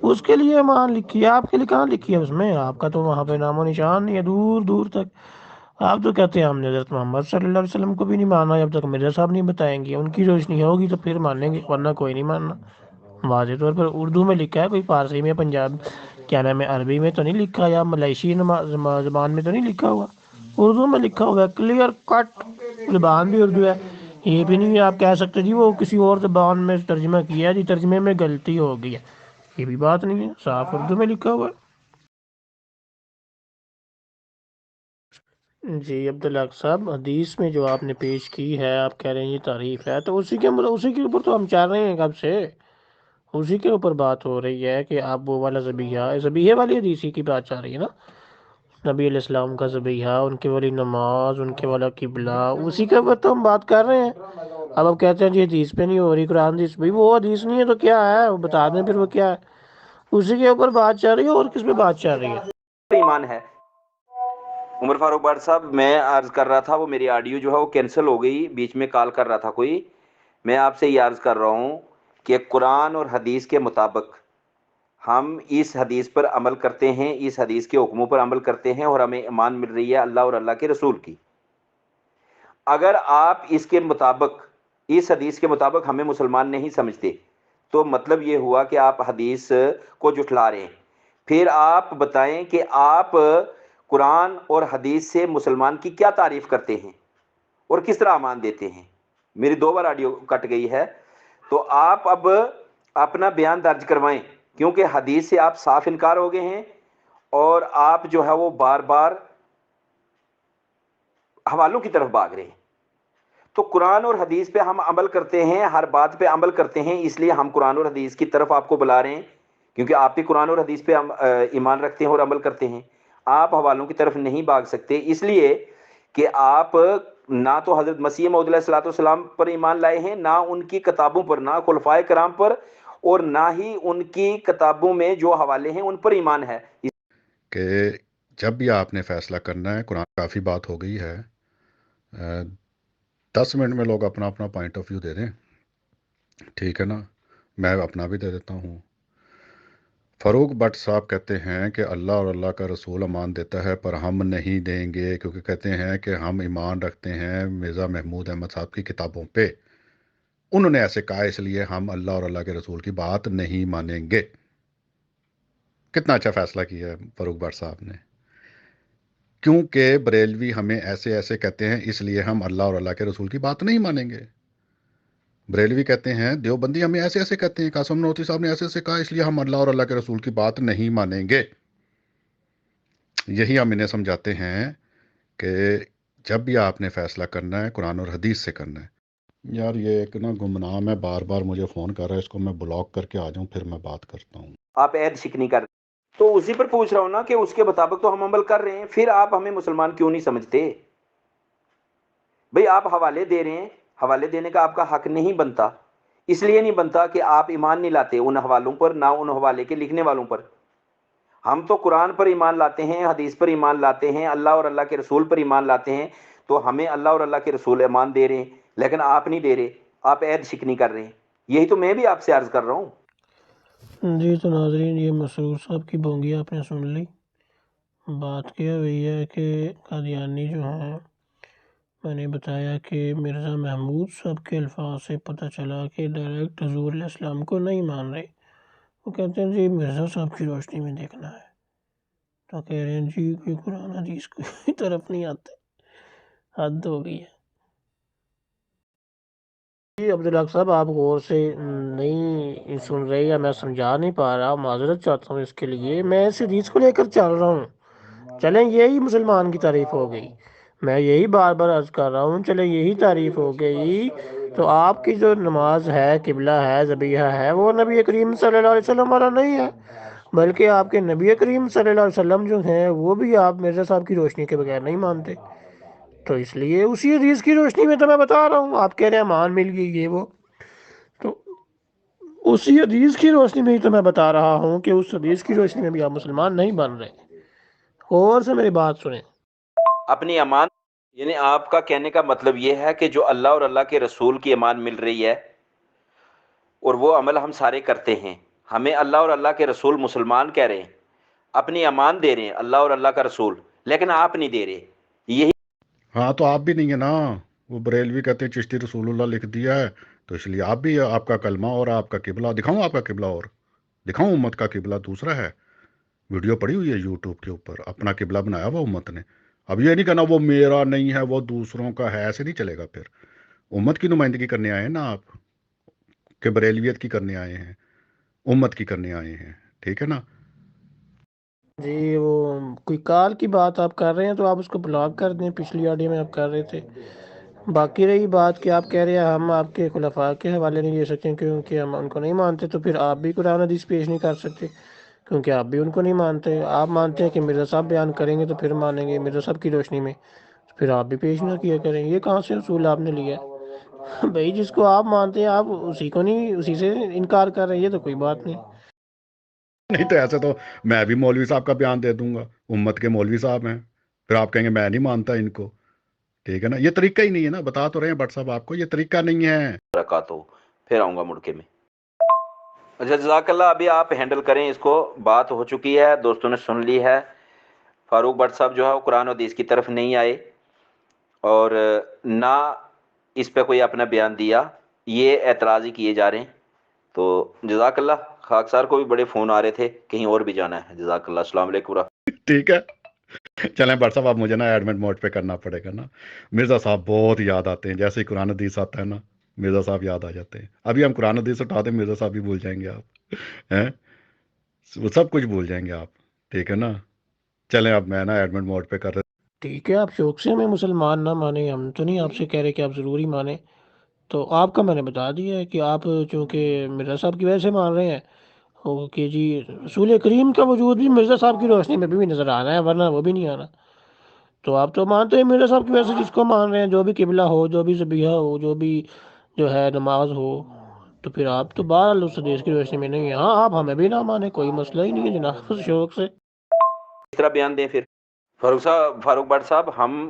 اس کے لیے امان لکھی ہے. آپ کے لیے کہاں لکھی ہے اس میں؟ آپ کا تو وہاں پہ نام و نشان نہیں ہے دور دور تک. آپ تو کہتے ہیں ہم نے حضرت محمد صلی اللہ علیہ وسلم کو بھی نہیں مانا جب تک مرزا صاحب نہیں بتائیں گے. ان کی روشنی ہوگی تو پھر مانیں گے، ورنہ کوئی نہیں ماننا. واضح طور پر اردو میں لکھا ہے، کوئی فارسی میں، پنجاب کیا نام ہے عربی میں تو نہیں لکھا، یا ملائشی زبان میں تو نہیں لکھا ہوا، اردو میں لکھا ہوا ہے کلیئر کٹ. زبان بھی اردو ہے، یہ بھی نہیں ہے آپ کہہ سکتے جی وہ کسی اور زبان میں ترجمہ کیا ہے جی، ترجمے میں غلطی ہو گئی ہے، یہ بھی بات نہیں ہے، صاف اردو میں لکھا ہوا ہے. جی عبدالحق صاحب، حدیث میں جو آپ نے پیش کی ہے، آپ کہہ رہے ہیں یہ تعریف ہے، تو اسی کے اوپر تو ہم چل رہے ہیں کب سے، اسی کے اوپر بات ہو رہی ہے کہ آپ وہ والا ذبیحہ والی حدیث کی بات چل رہی ہے نا، نبی علیہ السلام کا ذبیحہ، ان کے والی نماز، ان کے والا قبلہ، اسی کے اوپر تو ہم بات کر رہے ہیں. اب آپ کہتے ہیں جی حدیث پہ نہیں ہو رہی، قرآن حدیث بھائی وہ حدیث نہیں ہے تو کیا ہے، وہ بتا دیں پھر وہ کیا ہے. اسی کے اوپر بات چل رہی ہے، اور کس پہ بات چل رہی ہے؟ ایمان ہے. عمر فاروق بٹ صاحب، میں عرض کر رہا تھا، وہ میری آڈیو جو ہے وہ کینسل ہو گئی، بیچ میں کال کر رہا تھا کوئی. میں آپ سے یہ عرض کر رہا ہوں کہ قرآن اور حدیث کے مطابق ہم اس حدیث پر عمل کرتے ہیں، اس حدیث کے حکموں پر عمل کرتے ہیں، اور ہمیں ایمان مل رہی ہے اللہ اور اللہ کے رسول کی. اگر آپ اس کے مطابق، اس حدیث کے مطابق ہمیں مسلمان نہیں سمجھتے تو مطلب یہ ہوا کہ آپ حدیث کو جھٹلا رہے ہیں. پھر آپ بتائیں کہ آپ قرآن اور حدیث سے مسلمان کی کیا تعریف کرتے ہیں اور کس طرح امان دیتے ہیں. میری 2 بار آڈیو کٹ گئی ہے، تو آپ اب اپنا بیان درج کروائیں، کیونکہ حدیث سے آپ صاف انکار ہو گئے ہیں اور آپ جو ہے وہ بار بار حوالوں کی طرف بھاگ رہے ہیں. تو قرآن اور حدیث پہ ہم عمل کرتے ہیں، ہر بات پہ عمل کرتے ہیں، اس لیے ہم قرآن اور حدیث کی طرف آپ کو بلا رہے ہیں، کیونکہ آپ بھی قرآن اور حدیث پہ ایمان رکھتے ہیں اور عمل کرتے ہیں. آپ حوالوں کی طرف نہیں بھاگ سکتے، اس لیے کہ آپ نہ تو حضرت مسیح موعود علیہ الصلوۃ والسلام پر ایمان لائے ہیں، نہ ان کی کتابوں پر، نہ خلفائے کرام پر، اور نہ ہی ان کی کتابوں میں جو حوالے ہیں ان پر ایمان ہے. کہ جب بھی آپ نے فیصلہ کرنا ہے، قرآن کافی بات ہو گئی ہے، 10 منٹ میں لوگ اپنا اپنا پوائنٹ آف ویو دے دیں، ٹھیک ہے نا، میں اپنا بھی دے دیتا ہوں. فاروق بٹ صاحب کہتے ہیں کہ اللہ اور اللہ کا رسول امان دیتا ہے پر ہم نہیں دیں گے، کیونکہ کہتے ہیں کہ ہم ایمان رکھتے ہیں مرزا محمود احمد صاحب کی کتابوں پہ، انہوں نے ایسے کہا اس لیے ہم اللہ اور اللہ کے رسول کی بات نہیں مانیں گے. کتنا اچھا فیصلہ کیا ہے فاروق بٹ صاحب نے، کیونکہ بریلوی ہمیں ایسے ایسے کہتے ہیں اس لیے ہم اللہ اور اللہ کے رسول کی بات نہیں مانیں گے. بریلوی کہتے ہیں دیوبندی ہمیں ایسے ایسے کہتے ہیں، قاسم نوتی صاحب نے ایسے ایسے کہا اس لیے ہم اللہ اور اللہ کے رسول کی بات نہیں مانیں گے. یہی ہم انہیں سمجھاتے ہیں کہ جب بھی آپ نے فیصلہ کرنا ہے قرآن اور حدیث سے کرنا ہے. یار یہ ایک نا گمنام ہے، بار بار مجھے فون کر رہا ہے، اس کو میں بلاک کر کے آ جاؤں پھر میں بات کرتا ہوں. آپ عید شکنی کر، تو اسی پر پوچھ رہا ہوں نا کہ اس کے مطابق تو ہم عمل کر رہے ہیں، پھر آپ ہمیں مسلمان کیوں نہیں سمجھتے؟ بھئی آپ حوالے دے رہے ہیں، حوالے دینے کا آپ کا حق نہیں بنتا، اس لیے نہیں بنتا کہ آپ ایمان نہیں لاتے ان حوالوں پر، نہ ان حوالے کے لکھنے والوں پر. ہم تو قرآن پر ایمان لاتے ہیں، حدیث پر ایمان لاتے ہیں، اللہ اور اللہ کے رسول پر ایمان لاتے ہیں، تو ہمیں اللہ اور اللہ کے رسول ایمان دے رہے ہیں، لیکن آپ نہیں دے رہے، آپ عید شکنی کر رہے ہیں. یہی تو میں بھی آپ سے عرض کر رہا ہوں. جی تو ناظرین، یہ مسرور صاحب کی بونگی آپ نے سن لی. بات کیا ہوئی ہے کہ قادیانی جو ہیں، میں نے بتایا کہ مرزا محمود صاحب کے الفاظ سے پتہ چلا کہ ڈائریکٹ حضور علیہ السلام کو نہیں مان رہے. وہ کہتے ہیں جی مرزا صاحب کی روشنی میں دیکھنا ہے، تو کہہ رہے ہیں جی کہ قرآن حدیث کی طرف نہیں آتے. حد ہو گئی ہے. جی عبدالحق صاحب آپ غور سے نہیں سن رہے یا میں سمجھا نہیں پا رہا، معذرت چاہتا ہوں اس کے لیے. میں اس حدیث کو لے کر چل رہا ہوں. چلیں یہی مسلمان کی تعریف ہو گئی، میں یہی بار بار عرض کر رہا ہوں، چلیں یہی تعریف ہو گئی. تو آپ کی جو نماز ہے، قبلہ ہے، ذبیحہ ہے، وہ نبی کریم صلی اللہ علیہ وسلم والا نہیں ہے، بلکہ آپ کے نبی کریم صلی اللہ علیہ وسلم جو ہیں وہ بھی آپ مرزا صاحب کی روشنی کے بغیر نہیں مانتے. تو اس لیے اسی حدیث کی روشنی میں تو میں بتا رہا ہوں. آپ کہہ رہے ہیں مان مل گئی یہ وہ، تو اسی حدیث کی روشنی میں ہی تو میں بتا رہا ہوں کہ اس حدیث کی روشنی میں بھی آپ مسلمان نہیں بن رہے. اور سے میری بات سنیں. اپنی امان، یعنی آپ کا کہنے کا مطلب یہ ہے کہ جو اللہ اور اللہ کے رسول کی امان مل رہی ہے اور وہ عمل ہم سارے کرتے ہیں، ہمیں اللہ اور اللہ کے رسول مسلمان کہہ رہے ہیں، اپنی امان دے رہے ہیں اللہ اور اللہ کا رسول، لیکن آپ نہیں دے رہے. یہی ہاں تو آپ بھی نہیں ہے نا. وہ بریلوی کہتے ہیں چشتی رسول اللہ لکھ دیا ہے، تو اس لیے آپ بھی، آپ کا کلمہ اور آپ کا قبلہ دکھاؤں، آپ کا قبلہ اور دکھاؤں. امت کا قبلہ دوسرا ہے. ویڈیو پڑی ہوئی ہے یوٹیوب کے اوپر، اپنا قبلہ بنایا وہ امت نے. اب یہ نہیں کہنا وہ میرا نہیں ہے وہ دوسروں کا ہے، ایسے نہیں چلے گا. پھر امت کی نمائندگی کرنے آئے ہیں نا آپ، کہ بریلویت کی کرنے آئے ہیں، امت کی کرنے آئے ہیں. ٹھیک ہے نا. جی وہ کوئی کال کی بات آپ کر رہے ہیں تو آپ اس کو بلاک کر دیں. پچھلی آڈیو میں آپ کر رہے تھے. باقی رہی بات کہ آپ کہہ رہے ہیں ہم آپ کے خلفاء کے حوالے نہیں دے سکتے کیونکہ ہم ان کو نہیں مانتے، تو پھر آپ بھی قرآن حدیث پیش نہیں کر سکتے کیونکہ آپ بھی ان کو نہیں مانتے. آپ مانتے ہیں کہ مرزا صاحب بیان کریں گے تو پھر مانیں گے مرزا صاحب کی روشنی میں، پھر آپ بھی پیش نہ کیا کریں. یہ کہاں سے اصول آپ نے لیا ہے بھائی؟ جس کو آپ مانتے ہیں آپ اسی کو نہیں، اسی سے انکار کر رہے ہیں، یہ تو کوئی بات نہیں. نہیں تو ایسے تو میں بھی مولوی صاحب کا بیان دے دوں گا، امت کے مولوی صاحب ہیں، پھر آپ کہیں گے میں نہیں مانتا ان کو. ٹھیک ہے نا. یہ طریقہ ہی نہیں ہے نا. بتا تو رہے ہیں بٹ صاحب آپ کو، یہ طریقہ نہیں ہے. برکات ہو. پھر آؤں گا مڑ کے میں. اچھا جزاک اللہ. ابھی آپ ہینڈل کریں اس کو، بات ہو چکی ہے، دوستوں نے سن لی ہے. فاروق بٹ صاحب جو ہے وہ قرآن و حدیث کی طرف نہیں آئے اور نہ اس پہ کوئی اپنا بیان دیا، یہ اعتراض ہی کیے جا رہے ہیں. تو جزاک اللہ. خاکسار کو بھی بڑے فون آ رہے تھے، کہیں اور بھی جانا ہے. جزاک اللہ. السلام علیکم. ٹھیک ہے. چلیں بٹ صاحب آپ مجھے نا ایڈمٹ موڈ پہ کرنا پڑے گا نا. مرزا صاحب بہت یاد آتے ہیں، جیسے ہی قرآن حدیث آتا ہے نا مرزا صاحب یاد آ جاتے ہیں. ابھی ہم قرآن حدیث اٹھا دیں مرزا صاحب بھی بھول جائیں گے آپ ہیں، وہ سب کچھ بھول جائیں گے آپ. ٹھیک ہے نا. چلیں اب میں نا ایڈمٹ موڈ پہ کر رہے. ٹھیک ہے، آپ شوق سے ہمیں مسلمان نہ مانیں، ہم تو نہیں آپ سے کہہ رہے کہ آپ ضروری مانیں. تو آپ کا میں نے بتا دیا ہے کہ آپ چونکہ مرزا صاحب کی وجہ سے مان رہے ہیں کہ جی رسول کریم کا وجود بھی مرزا صاحب کی روشنی میں بھی نظر آنا ہے، ورنہ وہ بھی نہیں آنا. تو آپ تو مانتے ہیں مرزا صاحب کی وجہ سے جس کو مان رہے ہیں، جو بھی قبلہ ہو، جو بھی ذبیحہ ہو، جو بھی جو ہے نماز ہو، تو پھر آپ تو بہرحال اس حدیث کی روشنی میں نہیں ہیں. ہاں آپ ہمیں بھی نہ مانیں، کوئی مسئلہ ہی نہیں ہے جناب، شوق سے. اس طرح بیان دیں پھر. فاروق بٹ صاحب، ہم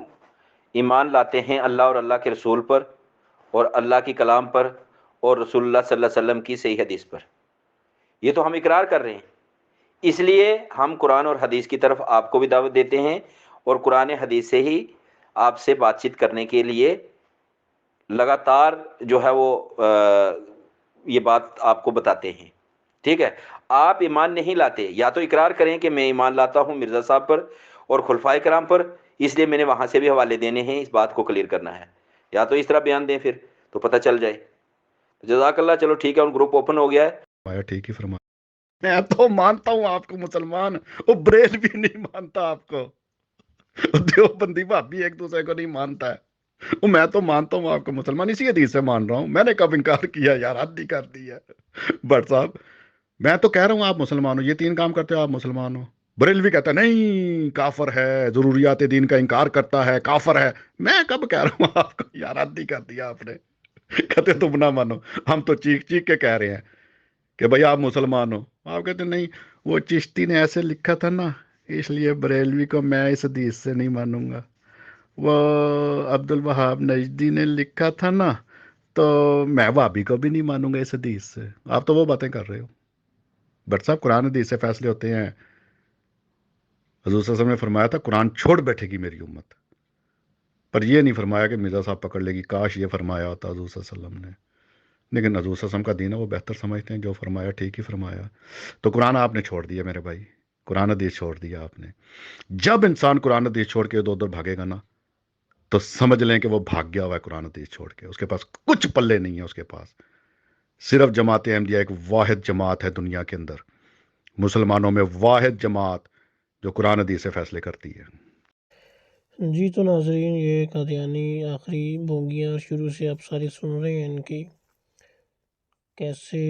ایمان لاتے ہیں اللہ اور اللہ کے رسول پر اور اللہ کی کلام پر اور رسول اللہ صلی اللہ علیہ وسلم کی صحیح حدیث پر. یہ تو ہم اقرار کر رہے ہیں. اس لیے ہم قرآن اور حدیث کی طرف آپ کو بھی دعوت دیتے ہیں اور قرآن حدیث سے ہی آپ سے بات چیت کرنے کے لیے لگاتار جو ہے وہ یہ بات آپ کو بتاتے ہیں. ٹھیک ہے. آپ ایمان نہیں لاتے، یا تو اقرار کریں کہ میں ایمان لاتا ہوں مرزا صاحب پر اور خلفائے کرام پر، اس لیے میں نے وہاں سے بھی حوالے دینے ہیں، اس بات کو کلیئر کرنا ہے. یا تو اس طرح بیان دیں پھر تو پتہ چل جائے. جزاک اللہ. چلو ٹھیک ہے، ان گروپ اوپن ہو گیا ہے. فرمایا. ٹھیک ہی فرمایا. میں تو مانتا ہوں آپ کو مسلمان، وہ بریل بھی نہیں مانتا آپ کو، دیوبندی بھابی ایک دوسرے کو نہیں مانتا ہے. وہ میں تو مانتا ہوں آپ کو مسلمان، اسی حدیث سے مان رہا ہوں. میں نے کب انکار کیا یار؟ حد ہی کر دی ہے بٹ صاحب. میں تو کہہ رہا ہوں آپ مسلمان ہو، یہ 3 کام کرتے ہو آپ مسلمان ہو. بریلوی کہتا ہے نہیں کافر ہے، ضروریات دین کا انکار کرتا ہے، کافر ہے. میں کب کہہ رہا ہوں آپ کو یار؟ حد ہی کر دیا آپ نے. کہتے تم نہ مانو، ہم تو چیخ چیخ کے کہہ رہے ہیں کہ بھائی آپ مسلمان ہو. آپ کہتے ہیں نہیں وہ چشتی نے ایسے لکھا تھا نا اس لیے بریلوی کو میں اس حدیث سے نہیں مانوں گا. وہ عبد الوہاب نجدی نے لکھا تھا نا تو میں وہابی کو بھی نہیں مانوں گا اس حدیث سے. آپ تو وہ باتیں کر رہے ہو. بٹ صاحب قرآن حدیث سے فیصلے ہوتے ہیں. حضور صلی اللہ علیہ وسلم نے فرمایا تھا قرآن چھوڑ بیٹھے گی میری امت، پر یہ نہیں فرمایا کہ مرزا صاحب پکڑ لے گی. کاش یہ فرمایا ہوتا حضور صلی اللہ علیہ وسلم نے. لیکن حضور صلی اللہ علیہ وسلم کا دین ہے، وہ بہتر سمجھتے ہیں، جو فرمایا ٹھیک ہی فرمایا. تو قرآن آپ نے چھوڑ دیا میرے بھائی، قرآن حدیث چھوڑ دیا آپ نے. جب انسان قرآن حدیث چھوڑ کے ادھر ادھر بھاگے گا نا تو سمجھ لیں کہ وہ بھاگ گیا ہوا ہے قرآن حدیث چھوڑ کے، اس کے پاس کچھ پلے نہیں ہے اس کے پاس. صرف جماعت احمدیہ ایک واحد جماعت ہے دنیا کے اندر، مسلمانوں میں واحد جماعت جو قرآن حدیث سے فیصلے کرتی ہے. جی تو ناظرین، یہ قادیانی آخری بونگیاں شروع سے آپ ساری سن رہے ہیں ان کی، کیسے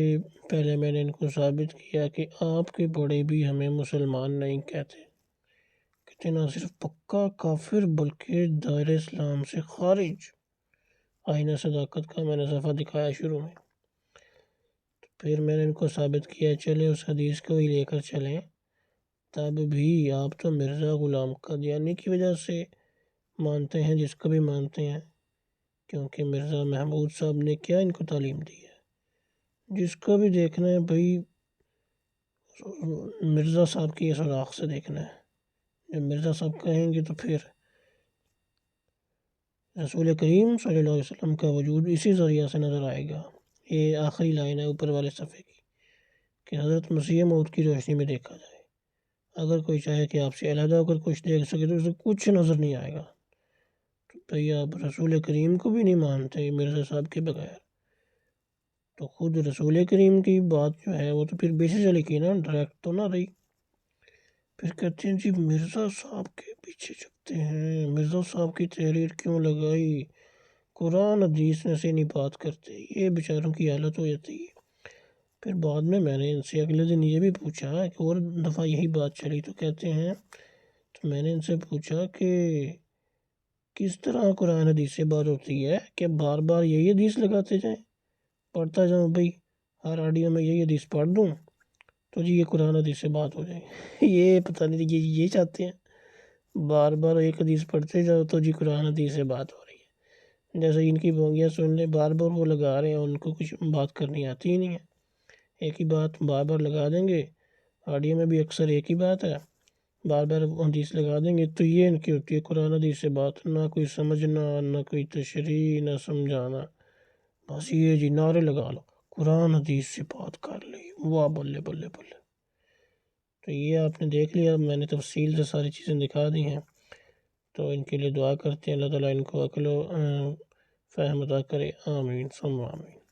پہلے میں نے ان کو ثابت کیا کہ آپ کے بڑے بھی ہمیں مسلمان نہیں کہتے، کہتے نہ صرف پکا کافر بلکہ دائرہ اسلام سے خارج. آئینہ صداقت کا میں نے صفحہ دکھایا شروع میں. پھر میں نے ان کو ثابت کیا چلے اس حدیث کو ہی لے کر چلیں، تب بھی آپ تو مرزا غلام قادیانی کی وجہ سے مانتے ہیں جس کو بھی مانتے ہیں، کیونکہ مرزا محمود صاحب نے کیا ان کو تعلیم دی ہے. جس کو بھی دیکھنا ہے بھائی مرزا صاحب کی سراغ سے دیکھنا ہے. جب مرزا صاحب کہیں گے تو پھر رسول کریم صلی اللہ علیہ وسلم کا وجود اسی ذریعہ سے نظر آئے گا. یہ آخری لائن ہے اوپر والے صفحے کی کہ حضرت مسیح موعود کی روشنی میں دیکھا جائے. اگر کوئی چاہے کہ آپ سے علیحدہ ہو کر کچھ دیکھ سکے تو اسے کچھ نظر نہیں آئے گا. تو بھئی آپ رسول کریم کو بھی نہیں مانتے مرزا صاحب کے بغیر، تو خود رسول کریم کی بات جو ہے وہ تو پھر بیسے چلے گی نا، ڈائریکٹ تو نہ رہی. پھر کہتے ہیں جی مرزا صاحب کے پیچھے چھپتے ہیں، مرزا صاحب کی تحریر کیوں لگائی، قرآن حدیث میں سے نہیں بات کرتے. یہ بیچاروں کی حالت ہو جاتی ہے. پھر بعد میں نے ان سے اگلے دن یہ بھی پوچھا کہ اور دفعہ یہی بات چلی تو کہتے ہیں، تو میں نے ان سے پوچھا کہ کس طرح قرآن حدیث سے بات ہوتی ہے کہ بار بار یہی حدیث لگاتے جائیں، پڑھتا جاؤں بھائی ہر آڈیو میں یہی حدیث پڑھ دوں تو جی یہ قرآن حدیث سے بات ہو جائے. یہ پتہ نہیں یہ چاہتے ہیں بار بار ایک حدیث پڑھتے جاؤ تو جی قرآن حدیث سے بات ہو رہی ہے. جیسے ان کی بونگیاں سن لیں، بار بار وہ لگا رہے ہیں، ان کو کچھ بات کرنی آتی ہی نہیں ہے. ایک ہی بات بار بار لگا دیں گے، آڈیو میں بھی اکثر ایک ہی بات ہے، بار بار حدیث لگا دیں گے تو یہ ان کی ہوتی ہے قرآن حدیث سے بات. نہ کوئی سمجھنا، نہ کوئی تشریح، نہ سمجھانا، بس یہ جی نعرے لگا لو قرآن حدیث سے بات کر لی، واہ بلے بلے بلے. تو یہ آپ نے دیکھ لیا، میں نے تفصیل سے ساری چیزیں دکھا دی ہیں. تو ان کے لیے دعا کرتے ہیں اللہ تعالیٰ ان کو عقل و فہم عطا کرے. آمین ثم آمین.